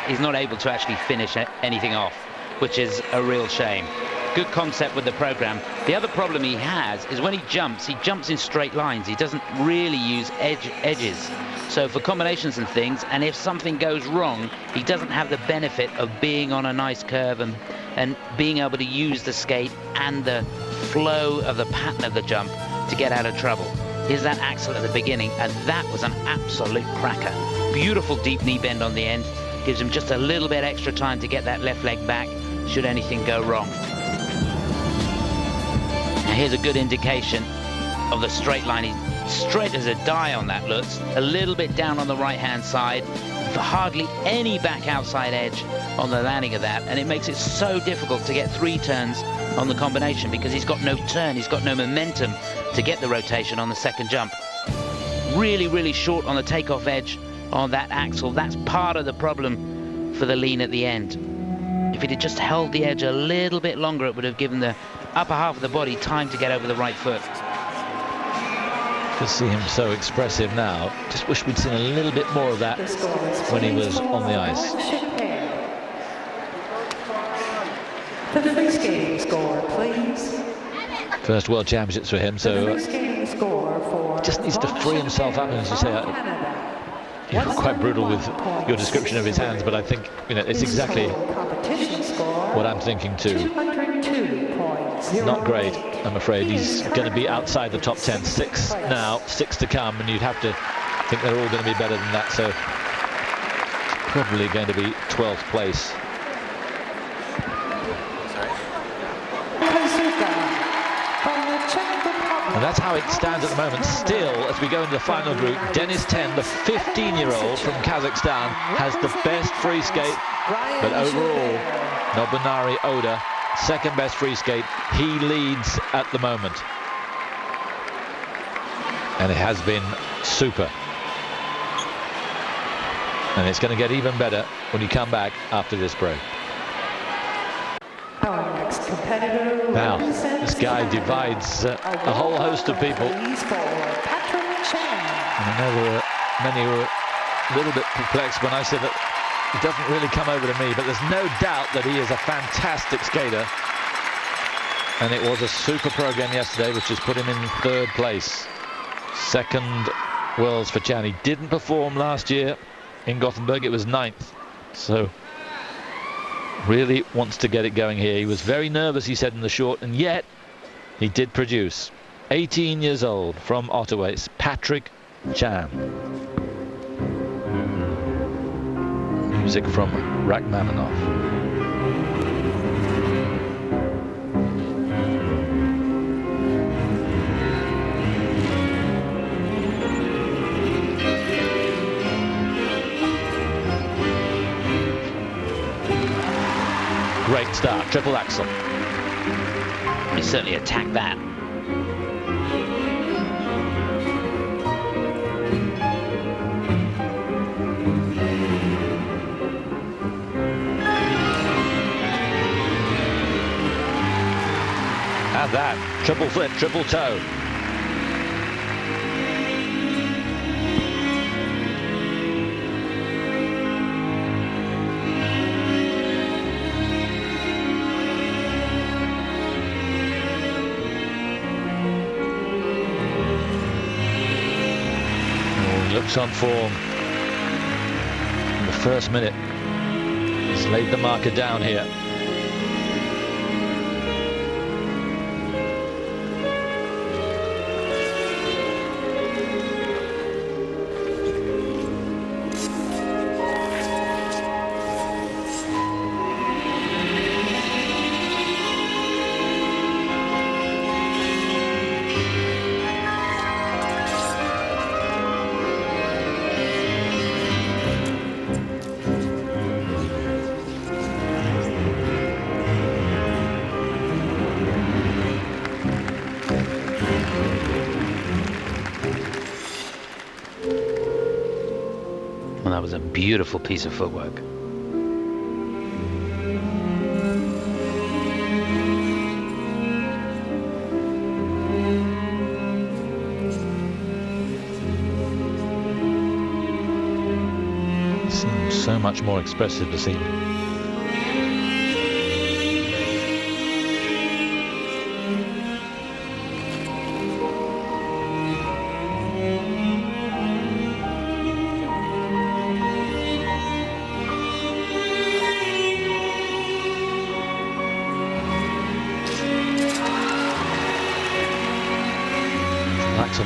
he's not able to actually finish anything off, which is a real shame. Good concept with the program. The other problem he has is when he jumps in straight lines. He doesn't really use edges. So for combinations and things, and if something goes wrong, he doesn't have the benefit of being on a nice curve and being able to use the skate and the flow of the pattern of the jump to get out of trouble. Here's that axle at the beginning, and that was an absolute cracker. Beautiful deep knee bend on the end. gives him just a little bit extra time to get that left leg back should anything go wrong. Now here's a good indication of the straight line. He's straight as a die on that, Lutz. A little bit down on the right-hand side, for hardly any back outside edge on the landing of that, and it makes it so difficult to get 3 turns on the combination because he's got no turn, he's got no momentum to get the rotation on the second jump. Really, really short on the takeoff edge on that axle. That's part of the problem for the lean at the end. If it had just held the edge a little bit longer, it would have given the upper half of the body time to get over the right foot. To see him so expressive now. Just wish we'd seen a little bit more of that when he was on the ice. The free skating score, please. First World Championships for him, so just needs to free himself up. And as you say, you're quite brutal with your description of his hands, but I think it's exactly what I'm thinking too. Not great, I'm afraid. He's going to be outside the top 10. 6 now, 6 to come, and you'd have to think they're all going to be better than that, so it's probably going to be 12th place. And that's how it stands at the moment. Still, as we go into the final group, Denis Ten, the 15-year-old from Kazakhstan, has the best free skate, but overall, Nobunari ODA, second best free skate. He leads at the moment. And it has been super. And it's going to get even better when you come back after this break. Our next competitor. Now, this guy divides a whole host of people. And I know there were many who were a little bit perplexed when I said that it doesn't really come over to me, but there's no doubt that he is a fantastic skater. And it was a super pro again yesterday, which has put him in 3rd place. 2nd Worlds for Chan. He didn't perform last year in Gothenburg, it was 9th. So really wants to get it going here. He was very nervous, he said in the short, and yet he did produce. 18 years old from Ottawa, it's Patrick Chan. Music from Rachmaninoff. Great start, triple axel. He certainly attacked that. And that, triple flip, triple toe. Looks on form in the first minute. He's laid the marker down here. That was a beautiful piece of footwork. Seems so much more expressive to see.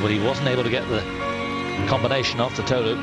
But he wasn't able to get the combination off the toe loop.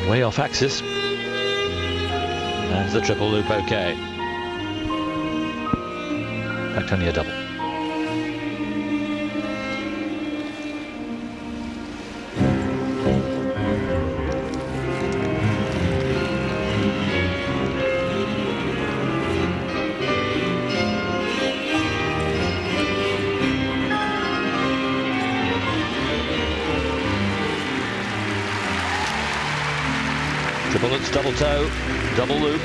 Way off axis. And the triple loop okay. Back only a double. Triple loops, double toe, double loop.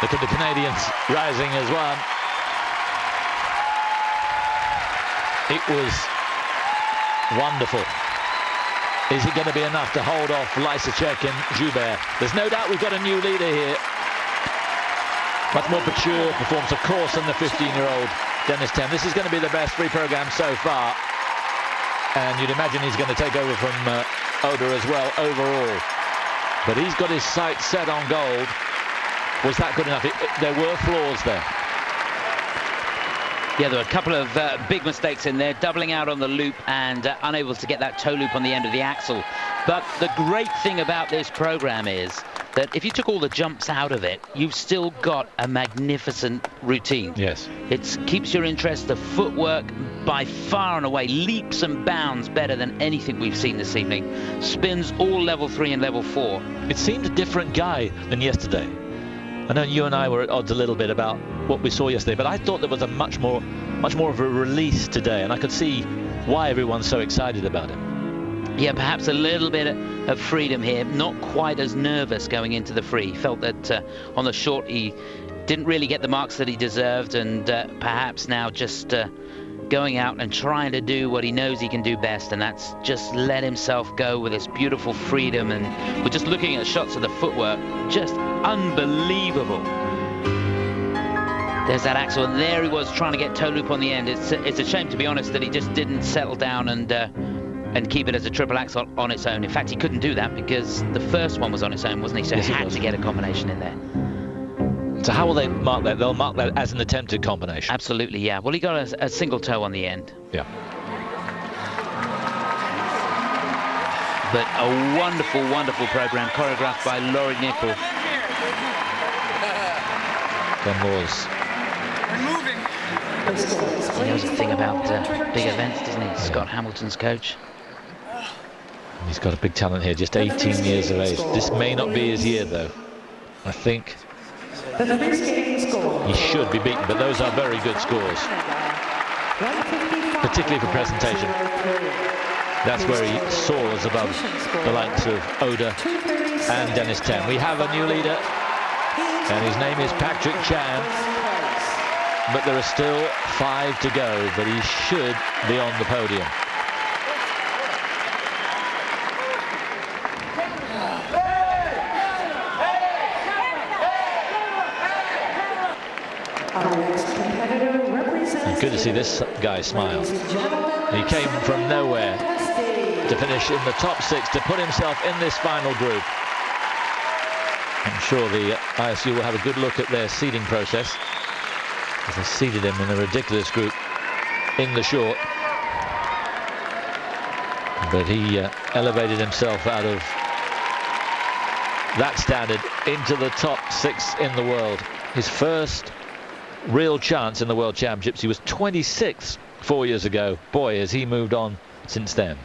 Look at the Canadians rising as one. It was wonderful. Is it going to be enough to hold off LYSACEK and JOUBERT? There's no doubt we've got a new leader here. Much more mature, performs of course than the 15-year-old Denis Ten. This is going to be the best free program so far. And you'd imagine he's going to take over from ODA as well overall. But he's got his sights set on gold. Was that good enough? There were flaws there. Yeah, there were a couple of big mistakes in there, doubling out on the loop and unable to get that toe loop on the end of the axle. But the great thing about this program is that if you took all the jumps out of it, you've still got a magnificent routine. Yes. It keeps your interest. The footwork by far and away leaps and bounds better than anything we've seen this evening. Spins all level 3 and level 4. It seemed a different guy than yesterday. I know you and I were at odds a little bit about what we saw yesterday, but I thought there was a much more of a release today, and I could see why everyone's so excited about him. Yeah, perhaps a little bit of freedom here, not quite as nervous going into the free. Felt that on the short he didn't really get the marks that he deserved, and perhaps now just going out and trying to do what he knows he can do best, and that's just let himself go with this beautiful freedom. And we're just looking at shots of the footwork, just unbelievable. There's that axle, and there he was trying to get toe loop on the end. It's a shame, to be honest, that he just didn't settle down and keep it as a triple axle on its own. In fact, he couldn't do that because the first one was on its own, wasn't he? So he had to get a combination in there. So how will they mark that? They'll mark that as an attempted combination. Absolutely, yeah. Well, he got a single toe on the end. Yeah. But a wonderful, wonderful program choreographed by Laurie Nickel. Ben Moores. He knows a thing about big events, doesn't he? Scott Hamilton's coach. He's got a big talent here, just 18 years of age. This may not be his year, though. I think he should be beaten, but those are very good scores, particularly for presentation. That's where he soars above the likes of ODA and Denis Ten. We have a new leader, and his name is Patrick Chan, but there are still 5 to go, but he should be on the podium. And good to see this guy smile. He came from nowhere to finish in the top 6 to put himself in this final group. I'm sure the ISU will have a good look at their seeding process, as they seeded him in a ridiculous group in the short. But he elevated himself out of that standard into the top 6 in the world. His first real chance in the World Championships. He was 26 4 years ago. Boy, has he moved on since then.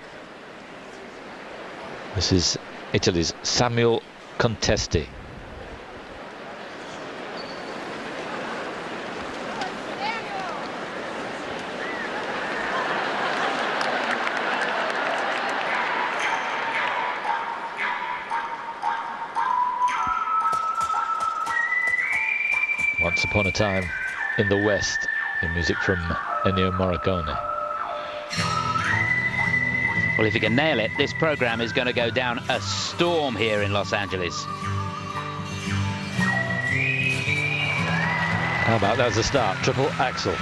This is Italy's Samuel Contesti. Once Upon a Time in the West, in music from Ennio Morricone. Well, if he can nail it, this program is going to go down a storm here in Los Angeles. How about that as a start? Triple axel.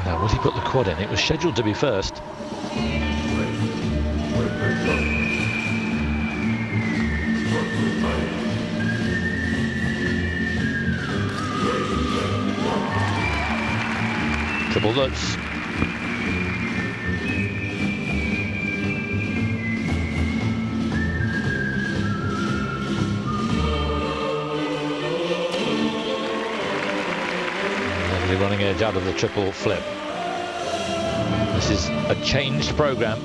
Now, will he put the quad in? It was scheduled to be first. Triple Lutz. Lovely running edge out of the triple flip. This is a changed program.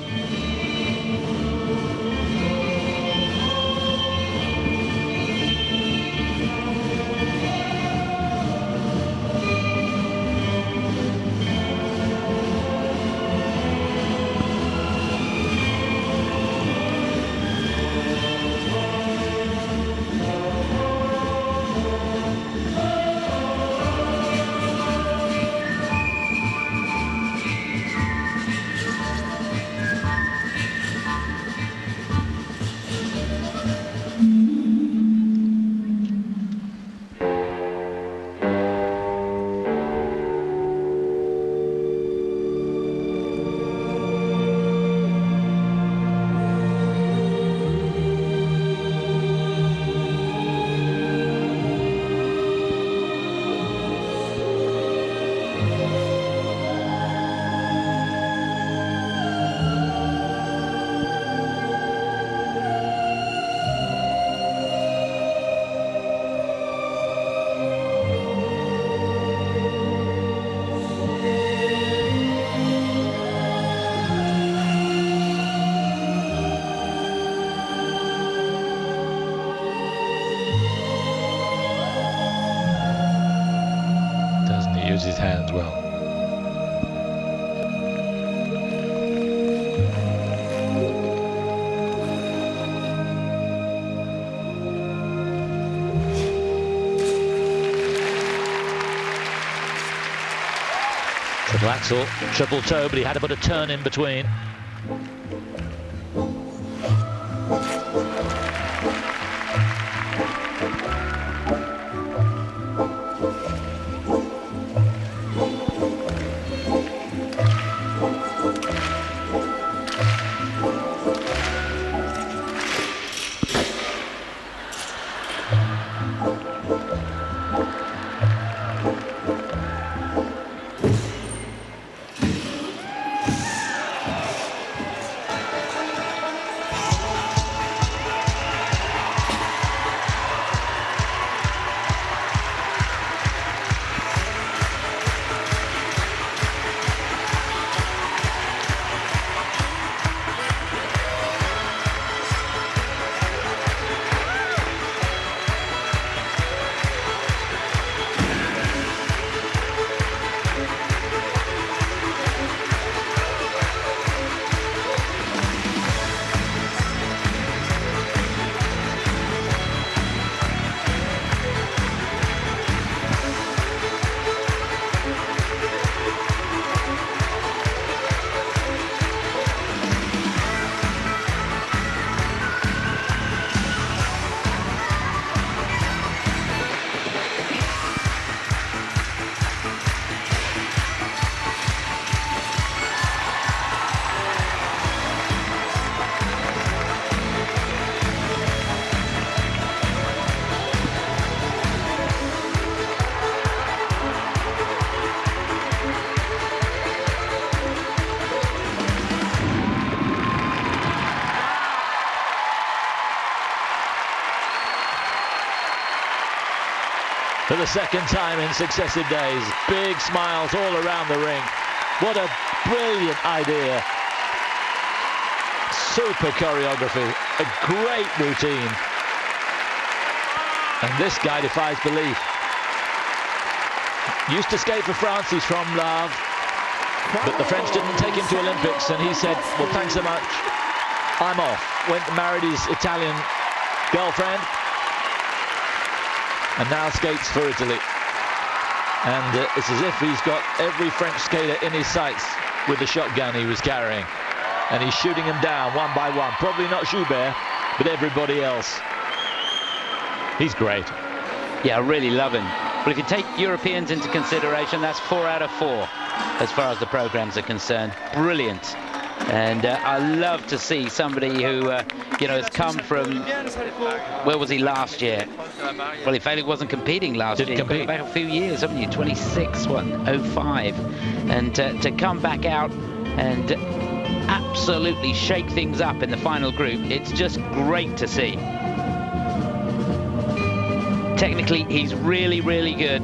His hands well. Triple axel, triple toe, but he had to put a turn in between. For the second time in successive days, big smiles all around the ring. What a brilliant idea. Super choreography, a great routine. And this guy defies belief. Used to skate for France, he's from Lav, but the French didn't take him to Olympics, and he said, well, thanks so much. I'm off. Went and married his Italian girlfriend, and now skates for Italy. And it's as if he's got every French skater in his sights with the shotgun he was carrying. And he's shooting them down one by one. Probably not Joubert, but everybody else. He's great. Yeah, I really love him. But if you take Europeans into consideration, that's 4 out of 4 as far as the programs are concerned. Brilliant. And I love to see somebody who, you know, has come from, where was he last year? Well, in fact, he wasn't competing last year. Compete. Back a few years, haven't you? 26, what, 05. And to come back out and absolutely shake things up in the final group, it's just great to see. Technically, he's really, really good.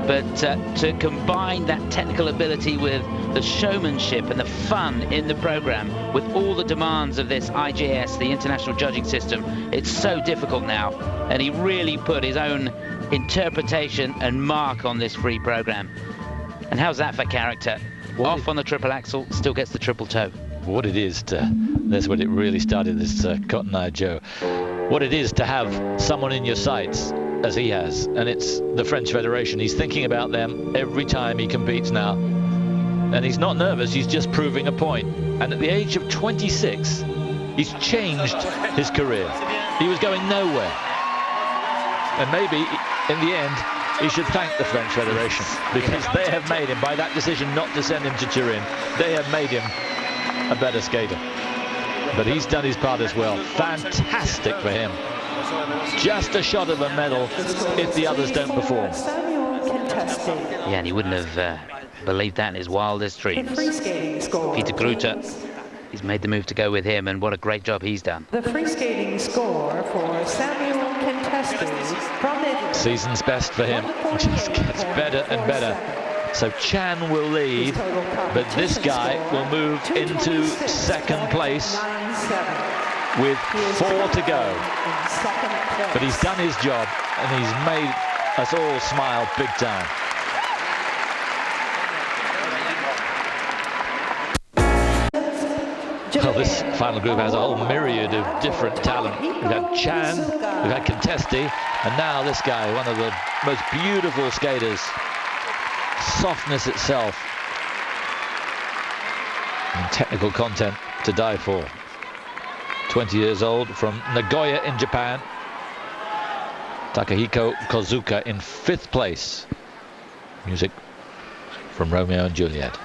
But to combine that technical ability with the showmanship and the fun in the program, with all the demands of this IJS, the international judging system, it's so difficult now. And he really put his own interpretation and mark on this free program. And how's that for character? Off on the triple axel, still gets the triple toe. What it is to, that's what it really started, this Cotton Eye Joe. What it is to have someone in your sights, as he has, and it's the French Federation. He's thinking about them every time he competes now. And he's not nervous, he's just proving a point. And at the age of 26, he's changed his career. He was going nowhere. And maybe, in the end, he should thank the French Federation, because they have made him, by that decision not to send him to Turin, they have made him a better skater. But he's done his part as well. Fantastic for him. Just a shot of a medal if the others don't perform. Samuel CONTESTI. Yeah, and he wouldn't have believed that in his wildest dreams. The free skating score. Peter Groote, he's made the move to go with him, and what a great job he's done. The free skating score for Samuel CONTESTI from Italy. Season's best for him. Just gets better and better. So Chan will lead, but this guy will move into second place with 4 to go. But he's done his job, and he's made us all smile big time. Well, this final group has a whole myriad of different talent. We've had Chan, we've had Contesti, and now this guy, one of the most beautiful skaters. Softness itself. And technical content to die for. 20 years old, from Nagoya in Japan. Takahiko Kozuka in 5th place. Music from Romeo and Juliet.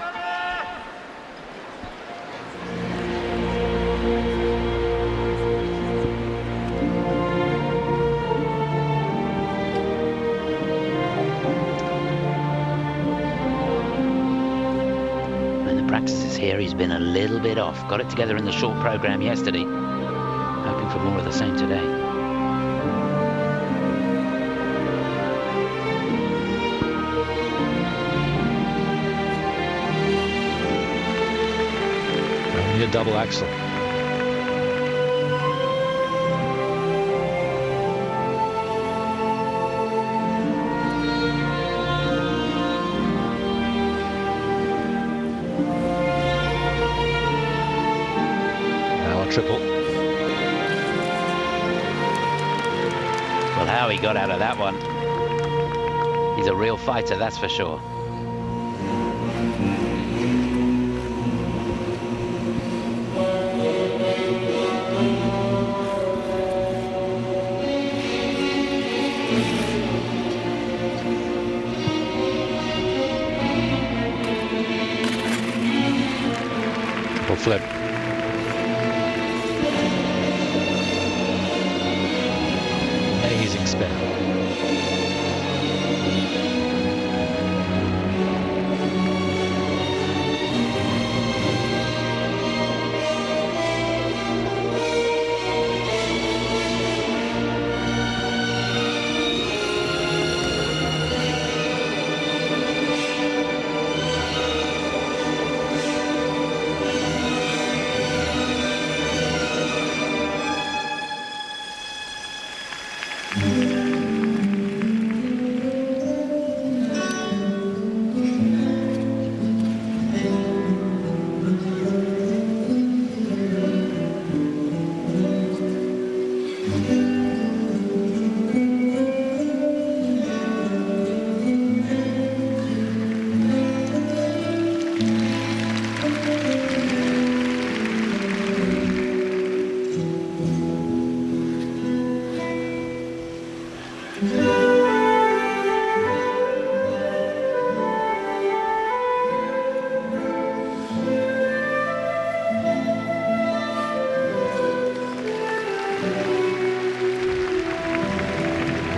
Here he's been a little bit off. Got it together in the short program yesterday. Hoping for more of the same today. Only a double axel. Triple. Well, how he got out of that one. He's a real fighter, that's for sure. Triple flip. Amazing spin.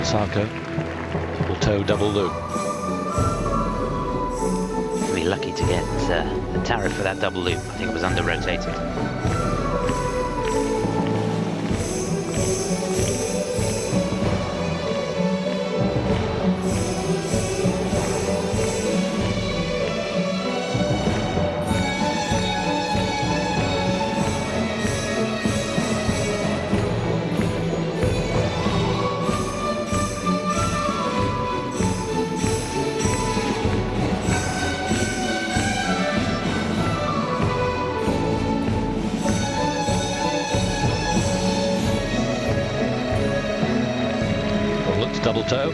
Osaka will toe double loop. He'll be lucky to get the tariff for that double loop. I think it was under rotated. Double toe.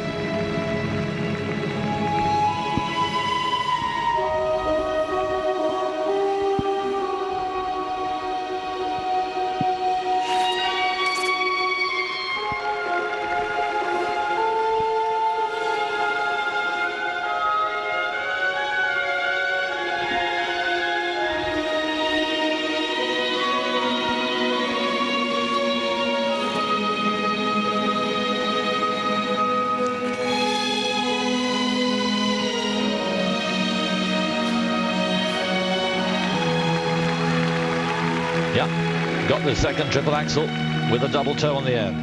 Got the second triple axel with a double toe on the end.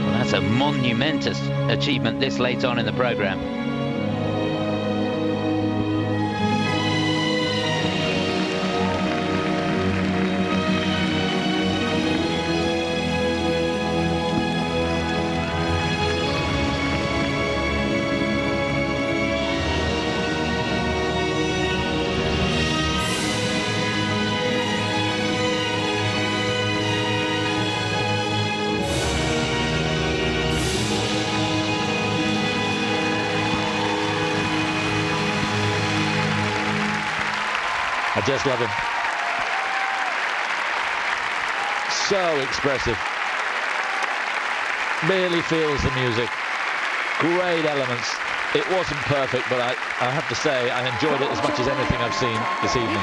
Well, that's a monumentous achievement this late on in the program. I just love him. So expressive. Really feels the music. Great elements. It wasn't perfect, but I have to say I enjoyed it as much as anything I've seen this evening.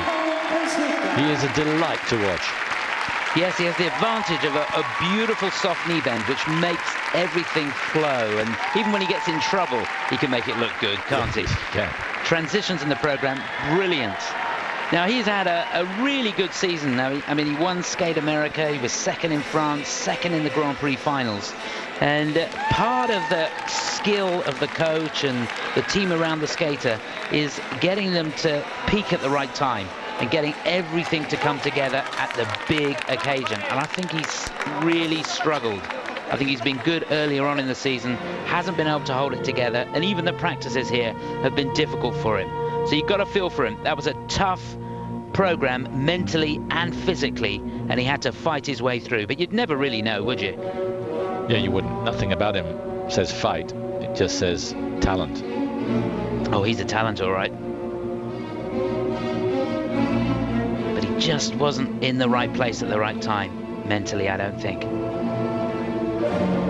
He is a delight to watch. Yes, he has the advantage of a beautiful soft knee bend, which makes everything flow. And even when he gets in trouble, he can make it look good, can't he? Yeah. Transitions in the program, brilliant. Now, he's had a really good season now. He won Skate America, he was second in France, second in the Grand Prix finals. And part of the skill of the coach and the team around the skater is getting them to peak at the right time and getting everything to come together at the big occasion. And I think he's really struggled. I think he's been good earlier on in the season, hasn't been able to hold it together, and even the practices here have been difficult for him. So you've got to feel for him. That was a tough program mentally and physically, and he had to fight his way through. But you'd never really know, would you? Yeah, you wouldn't. Nothing about him says fight. It just says talent. Oh, he's a talent, all right. But he just wasn't in the right place at the right time, mentally, I don't think.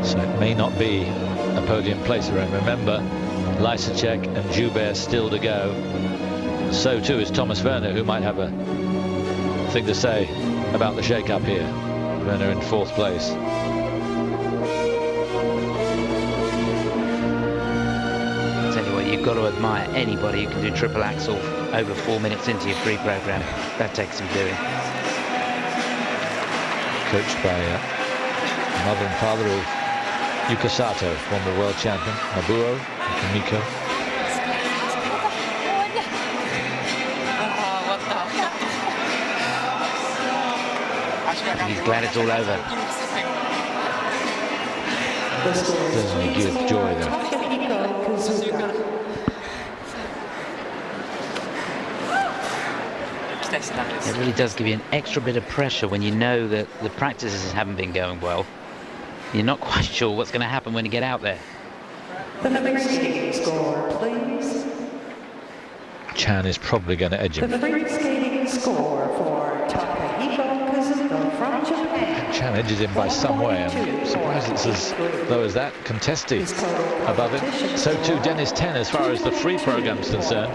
So it may not be a podium place around. Remember, LYSACEK and JOUBERT still to go. So too is Tomas Verner, who might have a thing to say about the shake-up here. Verner in fourth place. I'll tell you what, you've got to admire anybody who can do triple axel over 4 minutes into your free program. That takes some doing. Coached by mother and father of Yuka Sato, former world champion, Nobuo and Kamiko. He's glad it's all over. Doesn't give joy though. Takahiko KOZUKA. It really does give you an extra bit of pressure when you know that the practices haven't been going well. You're not quite sure what's going to happen when you get out there. The free skating score, please. Chan is probably going to edge him. The free skating score for Takahiko KOZUKA from Japan. Chan edges him by some way. I'm surprised it's as low as that. Contesti above him. So too Denis Ten as far as the free program is concerned.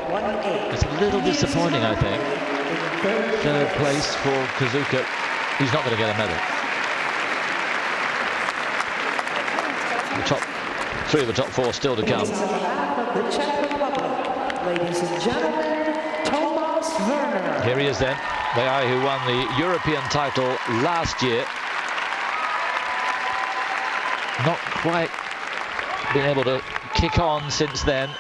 It's a little disappointing, I think. Third place for KOZUKA. He's not going to get a medal. top three of the top four still to come. On behalf of the Czech Republic, ladies and gentlemen, Tomas Verner. Here he is then, the guy who won the European title last year. Not quite been able to kick on since then.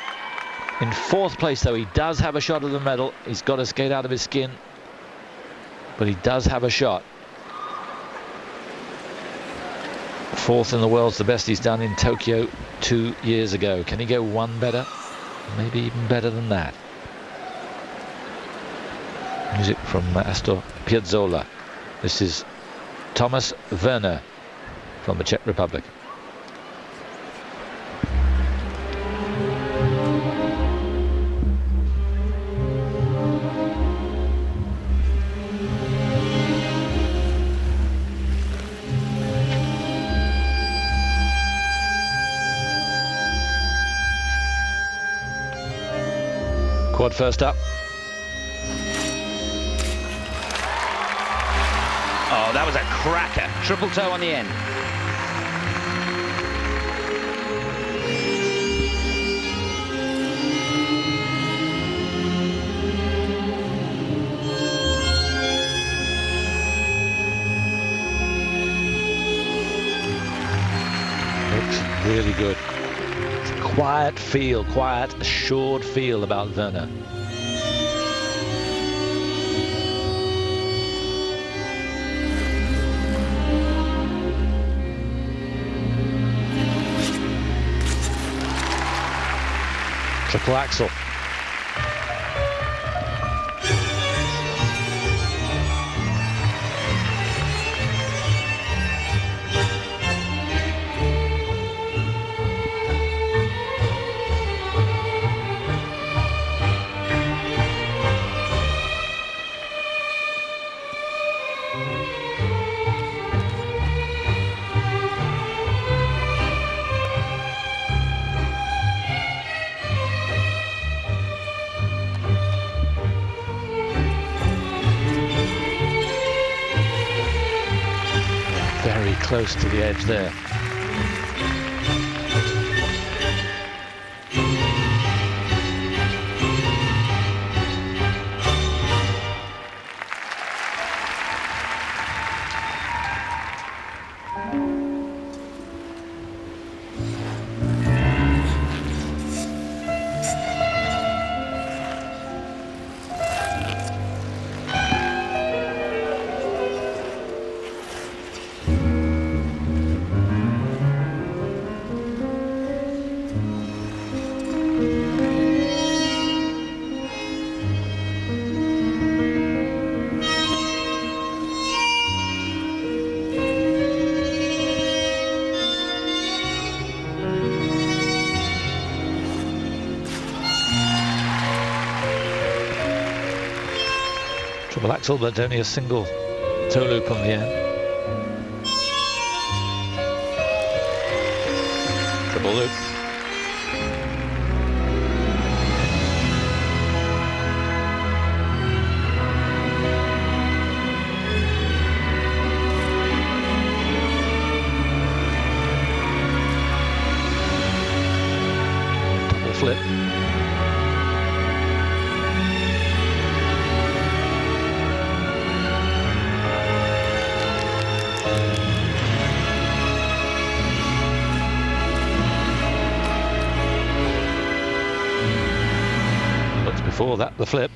In fourth place though, he does have a shot at the medal. He's got to skate out of his skin, but he does have a shot. Fourth in the world's the best he's done in Tokyo 2 years ago. Can he go one better? Maybe even better than that. Music from Astor Piazzolla. This is Tomas Verner from the Czech Republic. Quad first up. Oh, that was a cracker. Triple toe on the end. Looks really good. Quiet feel, quiet, assured feel about Verner. Triple axel. Close to the edge there. Triple axel, but only a single toe loop on the end. Triple loop. Double flip. Before that, the flip.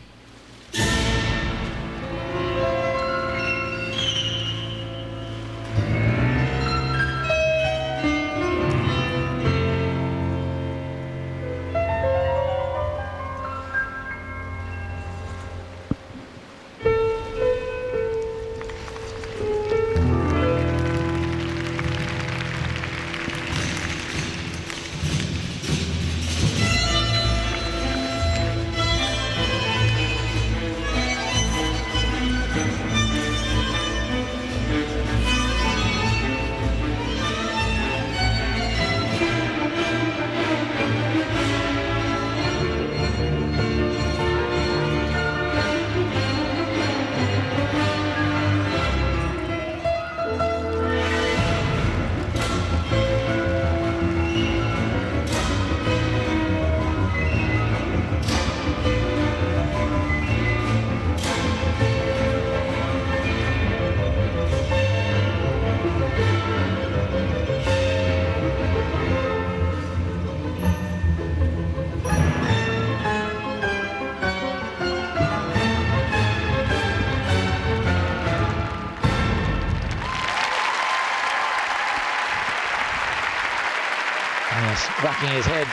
Yes, racking his head.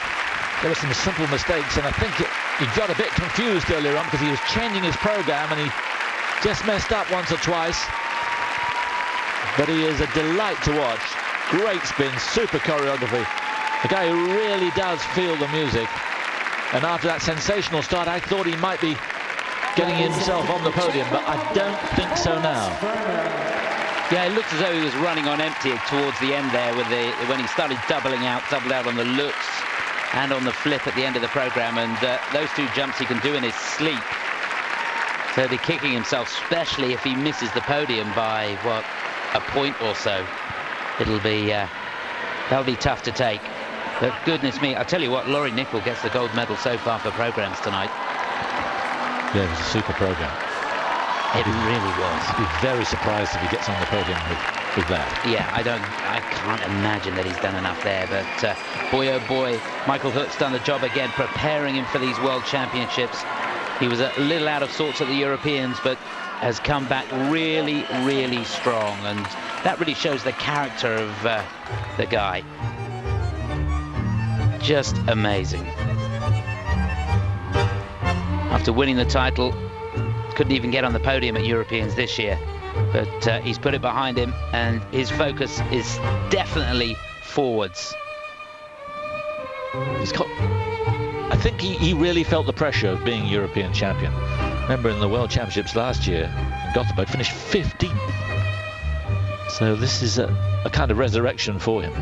There were some simple mistakes, and I think he got a bit confused earlier on because he was changing his program and he just messed up once or twice. But he is a delight to watch. Great spin, super choreography. The guy who really does feel the music. And after that sensational start, I thought he might be getting himself on the podium, but I don't think so now. Yeah, it looked as though he was running on empty towards the end there with when he started doubled out on the looks and on the flip at the end of the program, and those two jumps he can do in his sleep. So he'll be kicking himself, especially if he misses the podium by, what, a point or so. It'll be, that'll be tough to take. But goodness me, I'll tell you what, Laurie Nickel gets the gold medal so far for programs tonight. Yeah, it was a super program. It really was. I'd be very surprised if he gets on the podium with that. Yeah, I can't imagine that he's done enough there, but boy oh boy, Michael Hutt's done the job again, preparing him for these World Championships. He was a little out of sorts at the Europeans, but has come back really, really strong, and that really shows the character of the guy. Just amazing. After winning the title, couldn't even get on the podium at Europeans this year, but he's put it behind him, and his focus is definitely forwards. He's got, I think he really felt the pressure of being European champion. Remember in the World Championships last year in Gothenburg, finished 15th. So this is a kind of resurrection for him.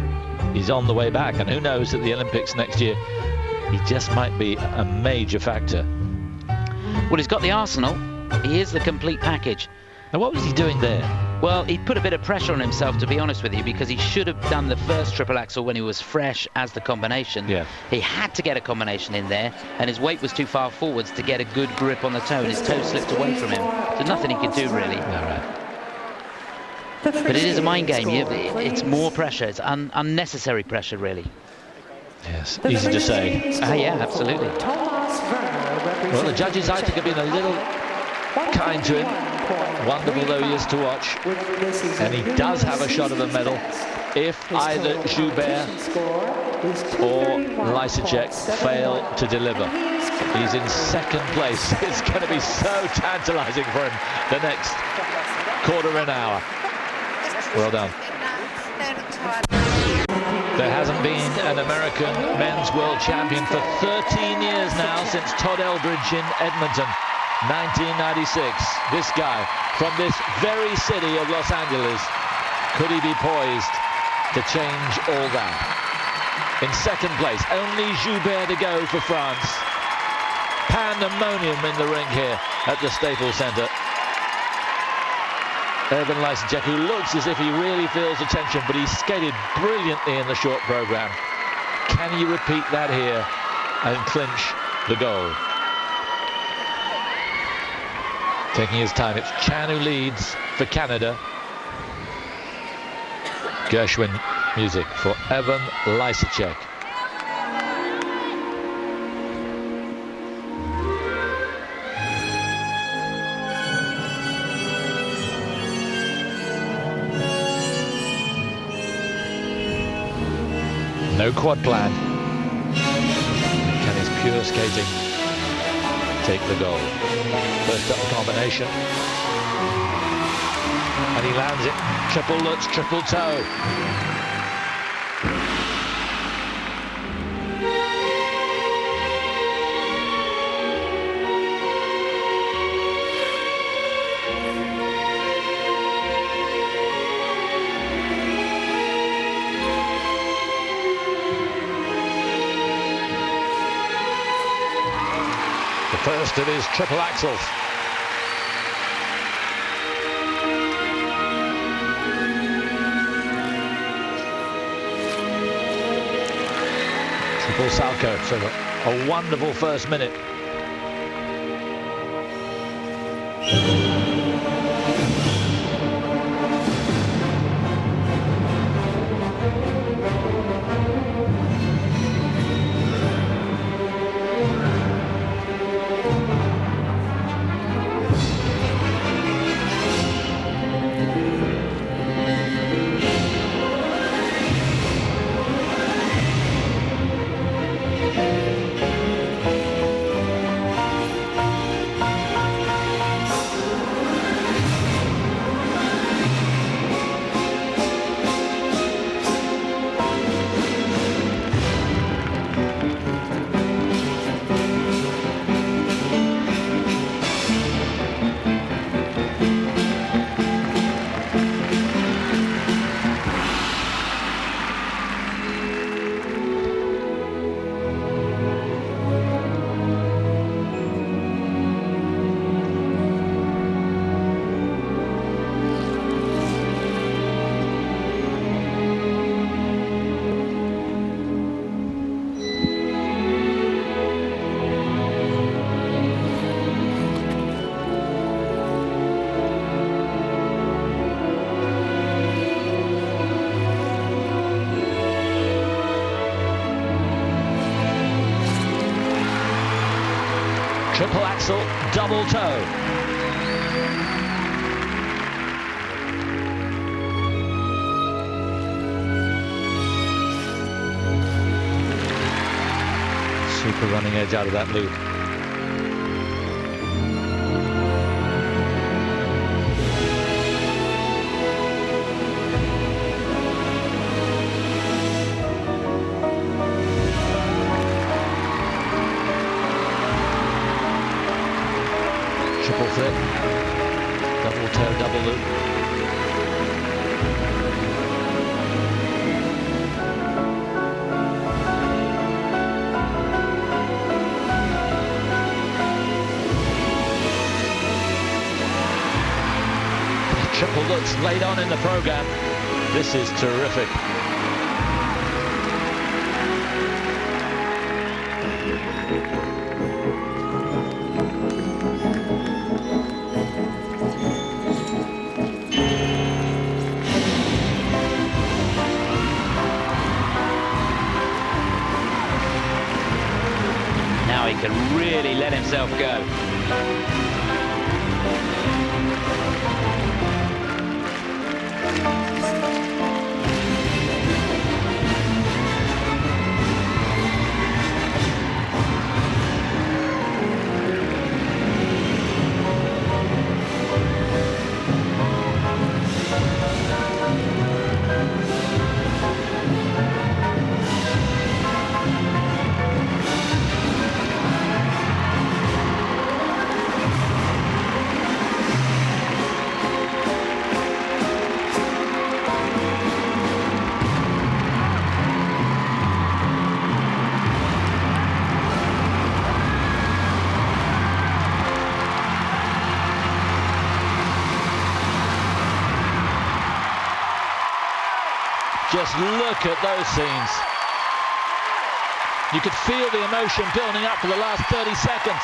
He's on the way back, and who knows, at the Olympics next year, he just might be a major factor. Well, he's got the arsenal. He is the complete package. Now, what was he doing there? Well, he put a bit of pressure on himself, to be honest with you, because he should have done the first triple axel when he was fresh as the combination. Yeah. He had to get a combination in there, and his weight was too far forwards to get a good grip on the toe, and his toe slipped away from him. So nothing he could do, really. All right. But it is a mind game. It's more pressure. It's unnecessary pressure, really. Yes, easy to say. Yeah, absolutely. Well, the judges, I think, have been a little kind to him. Wonderful though he is to watch. And he does have a shot at the medal if either Joubert or LYSACEK fail to deliver. He's in second place. It's going to be so tantalizing for him the next quarter of an hour. Well done. There hasn't been an American men's world champion for 13 years now, since Todd Eldridge in Edmonton, 1996. This guy from this very city of Los Angeles, could he be poised to change all that? In second place, only Joubert to go for France. Pandemonium in the ring here at the Staples Center. Evan LYSACEK, who looks as if he really feels the tension, but he skated brilliantly in the short program. Can he repeat that here and clinch the gold? Taking his time, it's Chan who leads for Canada. Gershwin music for Evan LYSACEK. No quad plan. Can his pure skating take the goal? First up the combination. And he lands it. Triple Lutz, triple toe. First of his triple axels. Triple salcho, so a wonderful first minute. triple axel, double toe. Super running edge out of that loop. Triple flip, double toe, double loop. Triple looks late on in the program. This is terrific. Now he can really let himself go. Just look at those scenes. You could feel the emotion building up for the last 30 seconds.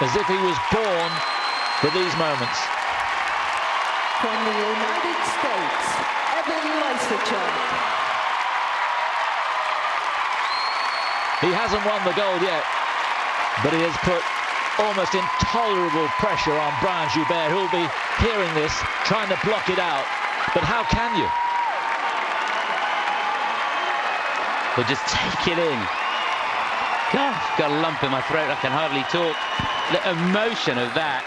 As if he was born for these moments. From the United States, Evan LYSACEK. He hasn't won the gold yet, but he has put almost intolerable pressure on Brian JOUBERT, who'll be hearing this, trying to block it out. But how can you? Well, just take it in. God, I've got a lump in my throat. I can hardly talk. The emotion of that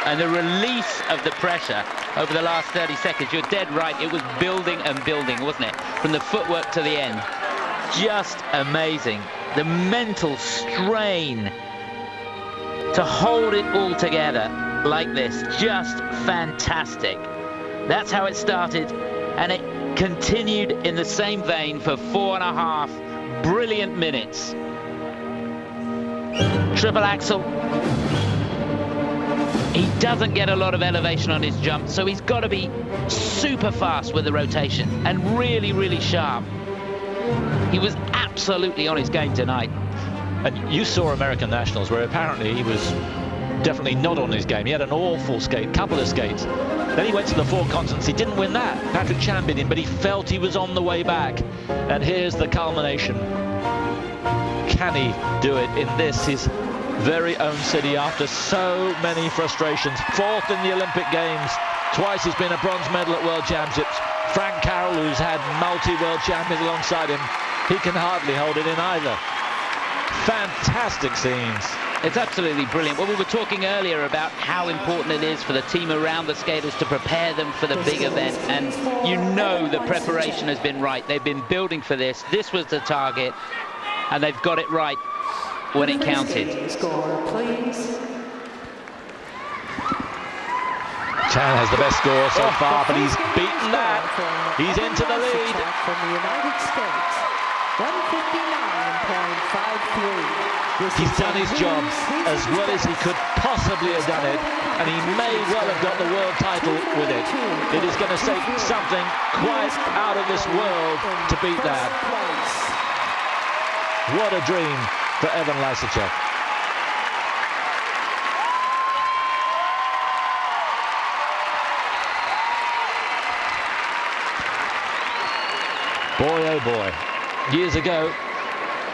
and the release of the pressure over the last 30 seconds. You're dead right. It was building and building, wasn't it? From the footwork to the end. Just amazing. The mental strain to hold it all together like this, just fantastic. That's how it started, and it continued in the same vein for 4.5 brilliant minutes. Triple axel. He doesn't get a lot of elevation on his jump, so he's got to be super fast with the rotation and really, really sharp. He was absolutely on his game tonight. And you saw American Nationals where apparently he was definitely not on his game. He had an awful skate, couple of skates. Then he went to the Four Continents. He didn't win that. Patrick Chan beat him, but he felt he was on the way back. And here's the culmination. Can he do it in this, his very own city, after so many frustrations? Fourth in the Olympic Games. Twice he's been a bronze medal at World Championships. Frank Carroll, who's had multi-world champions alongside him, he can hardly hold it in either. Fantastic scenes. It's absolutely brilliant. Well, we were talking earlier about how important it is for the team around the skaters to prepare them for the big event, and you know the preparation has been right. They've been building for this. This was the target, and they've got it right when it counted. Score, please. Chan has the best score so far, but he's beaten that. He's into the lead. From the United States, 159.53. He's done his job as well as he could possibly have done it, and he may well have got the world title with it. It is going to take something quite out of this world to beat that. What a dream for Evan LYSACEK. Boy, oh boy. Years ago,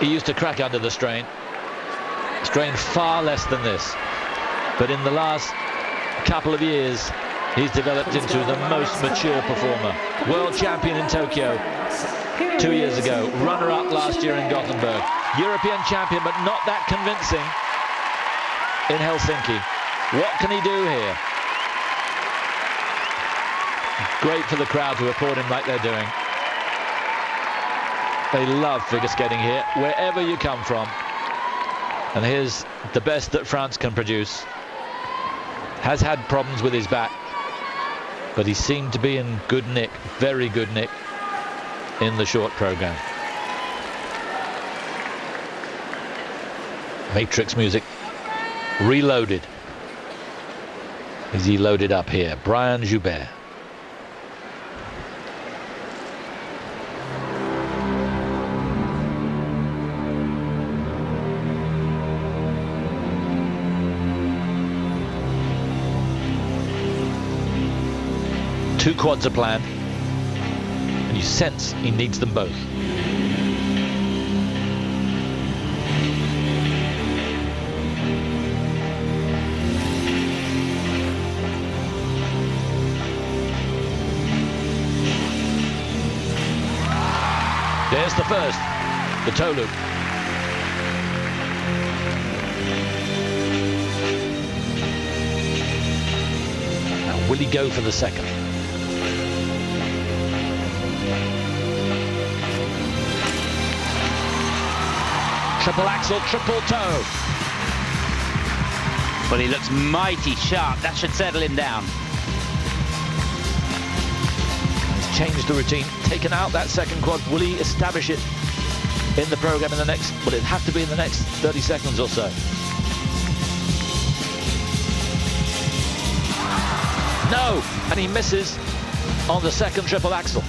he used to crack under the strain. Strain far less than this. But in the last couple of years, he's developed into the most mature performer. World champion in Tokyo 2 years ago. Runner-up last year in Gothenburg. European champion, but not that convincing in Helsinki. What can he do here? Great for the crowd to applaud him like they're doing. They love figure skating here, wherever you come from. And here's the best that France can produce. Has had problems with his back, but he seemed to be in good nick, very good nick, in the short program. Matrix music reloaded. Is he loaded up here? Brian JOUBERT. Two quads are planned, and you sense he needs them both. There's the first, the toe loop. Now, will he go for the second? Triple axel, triple toe. Well, he looks mighty sharp. That should settle him down. He's changed the routine, taken out that second quad. Will he establish it in the program in the next, will it have to be in the next 30 seconds or so? No, and he misses on the second triple axel.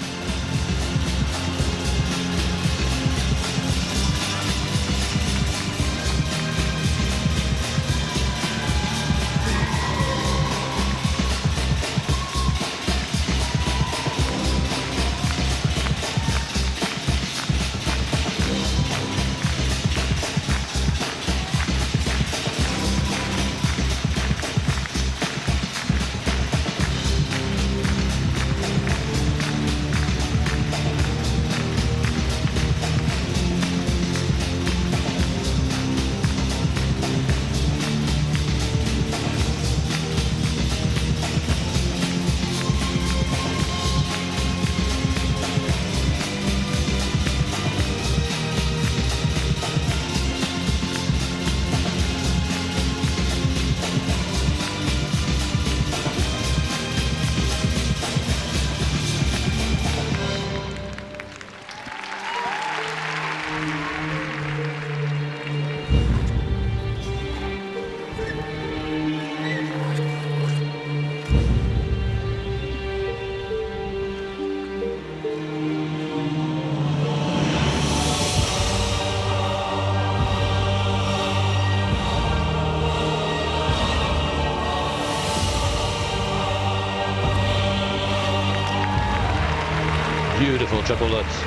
Beautiful triple lutz.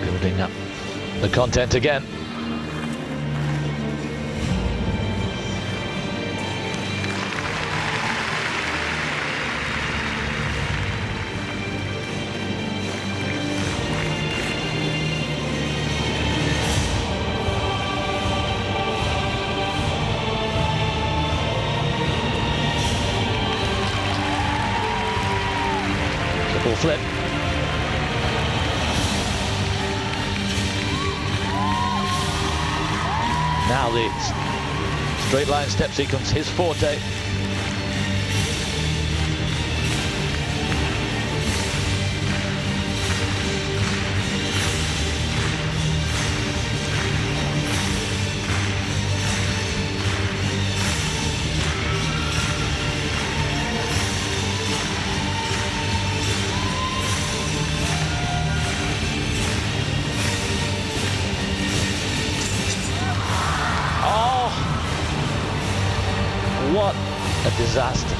Building up the content again. Triple flip. Now the straight line step sequence, his forte. a disaster.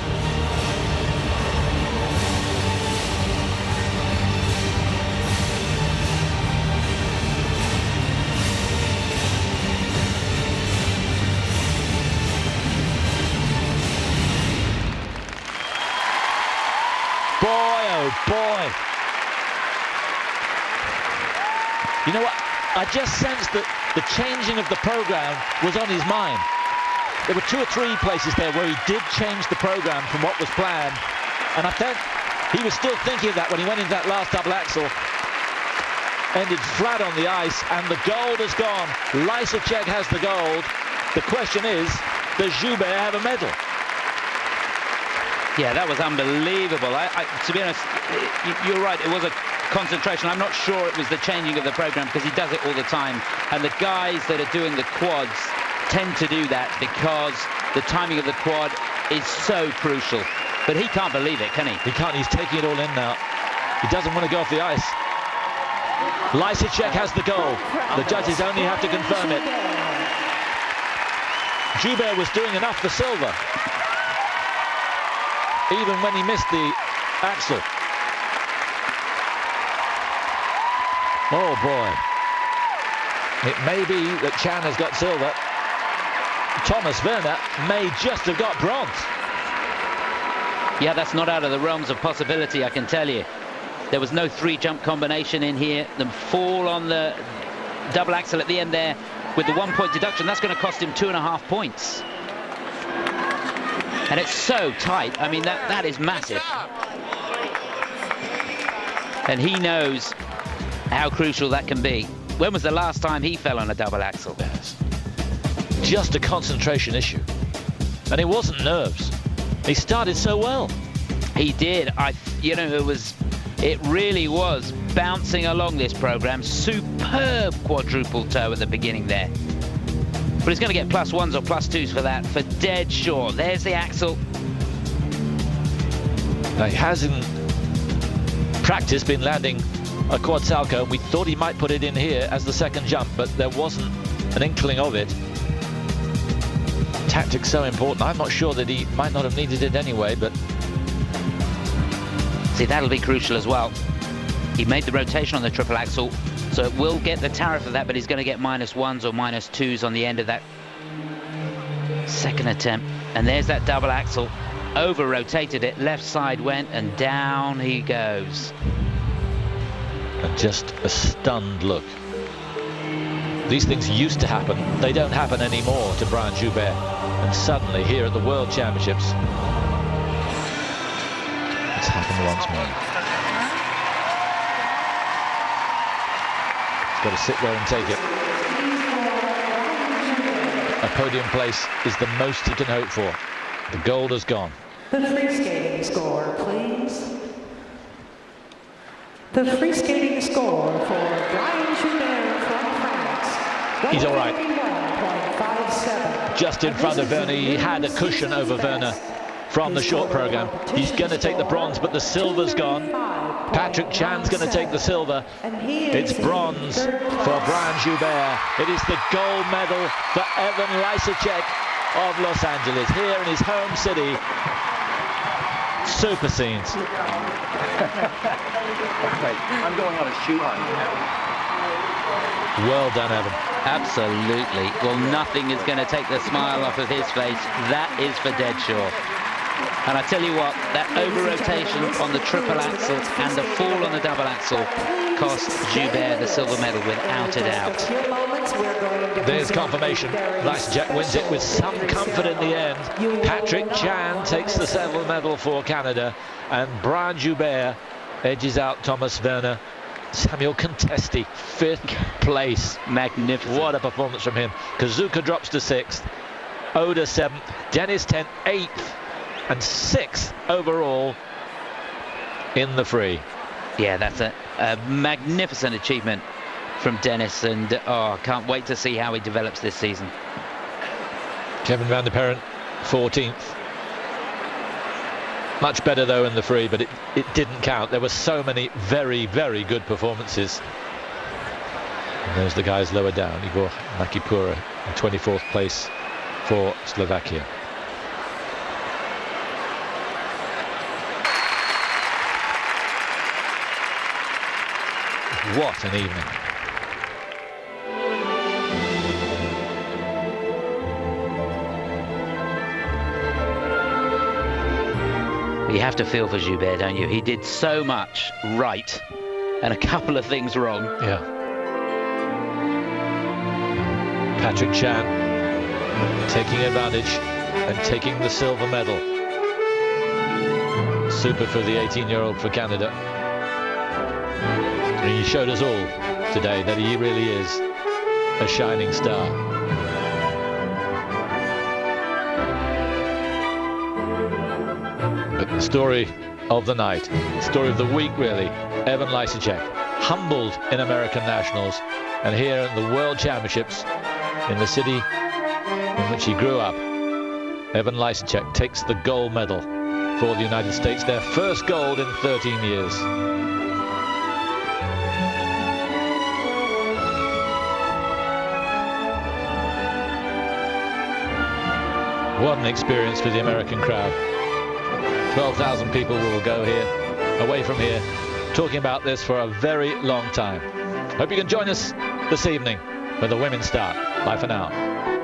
Boy, oh boy. You know what? I just sensed that the changing of the program was on his mind. There were 2 or 3 places there where he did change the program from what was planned. And I think he was still thinking of that when he went into that last double axel. Ended flat on the ice, and the gold is gone. LYSACEK has the gold. The question is, does Joubert have a medal? Yeah, that was unbelievable. To be honest, you're right, it was a concentration. I'm not sure it was the changing of the program, because he does it all the time. And the guys that are doing the quads tend to do that because the timing of the quad is so crucial. But he can't believe it, can he? He can't. He's taking it all in now. He doesn't want to go off the ice. LYSACEK has the goal. The judges only have to confirm it. Joubert was doing enough for silver, even when he missed the axle. Oh boy. It may be that Chan has got silver. Tomas Verner may just have got bronze. Yeah, that's not out of the realms of possibility, I can tell you. There was no 3-jump combination in here. The fall on the double axel at the end there with the 1-point deduction, that's going to cost him 2.5 points. And it's so tight. I mean, that is massive. And he knows how crucial that can be. When was the last time he fell on a double axel? Yes. Just a concentration issue. And it wasn't nerves. He started so well. He did. You know, it really was bouncing along this program. Superb quadruple toe at the beginning there. But he's going to get +1s or +2s for that, for dead sure. There's the axle. Now, he has in practice been landing a quad salco. We thought he might put it in here as the second jump, but there wasn't an inkling of it. Tactics so important. I'm not sure that he might not have needed it anyway, but... See, that'll be crucial as well. He made the rotation on the triple axle, so it will get the tariff of that, but he's going to get -1s or -2s on the end of that second attempt. And there's that double axle. Over-rotated it, left side went, and down he goes. And just a stunned look. These things used to happen. They don't happen anymore to Brian Joubert. And suddenly, here at the World Championships, it's happened once more. He's got to sit there and take it. A podium place is the most he can hope for. The gold has gone. The free skating score, please. The free skating score for Brian Joubert from France. He's all right. 181.57. Just in front of Verner. He had a cushion over Verner from the short program. He's going to take the bronze, but the silver's gone. Patrick Chan's going to take the silver. It's bronze for Brian Joubert. It is the gold medal for Evan LYSACEK of Los Angeles, here in his home city. Super scenes. I'm going on a shoe hunt. Well done, Evan. Absolutely. Well, nothing is going to take the smile off of his face. That is for dead sure. And I tell you what, that over-rotation on the triple axle and the fall on the double axle cost Joubert the silver medal without a doubt. There's confirmation. LYSACEK wins it with some comfort in the end. Patrick Chan takes the silver medal for Canada, and Brian Joubert edges out Tomas Verner. Samuel CONTESTI, 5th place. Magnificent. What a performance from him. KOZUKA drops to 6th. Oda 7th. Denis TEN 8th. And 6th overall in the free. Yeah, that's a magnificent achievement from Dennis, and I can't wait to see how he develops this season. Kevin van der Perren, 14th. Much better though in the free, but it didn't count. There were so many very, very good performances. And there's the guys lower down. Igor Makipura in 24th place for Slovakia. What an evening. You have to feel for Joubert, don't you? He did so much right and a couple of things wrong. Yeah. Patrick Chan taking advantage and taking the silver medal. Super for the 18-year-old for Canada. And he showed us all today that he really is a shining star. But the story of the night, story of the week really, Evan LYSACEK, humbled in American Nationals, and here in the World Championships in the city in which he grew up, Evan LYSACEK takes the gold medal for the United States, their first gold in 13 years. What an experience for the American crowd. 12,000 people will go here, away from here, talking about this for a very long time. Hope you can join us this evening when the women start. Bye for now.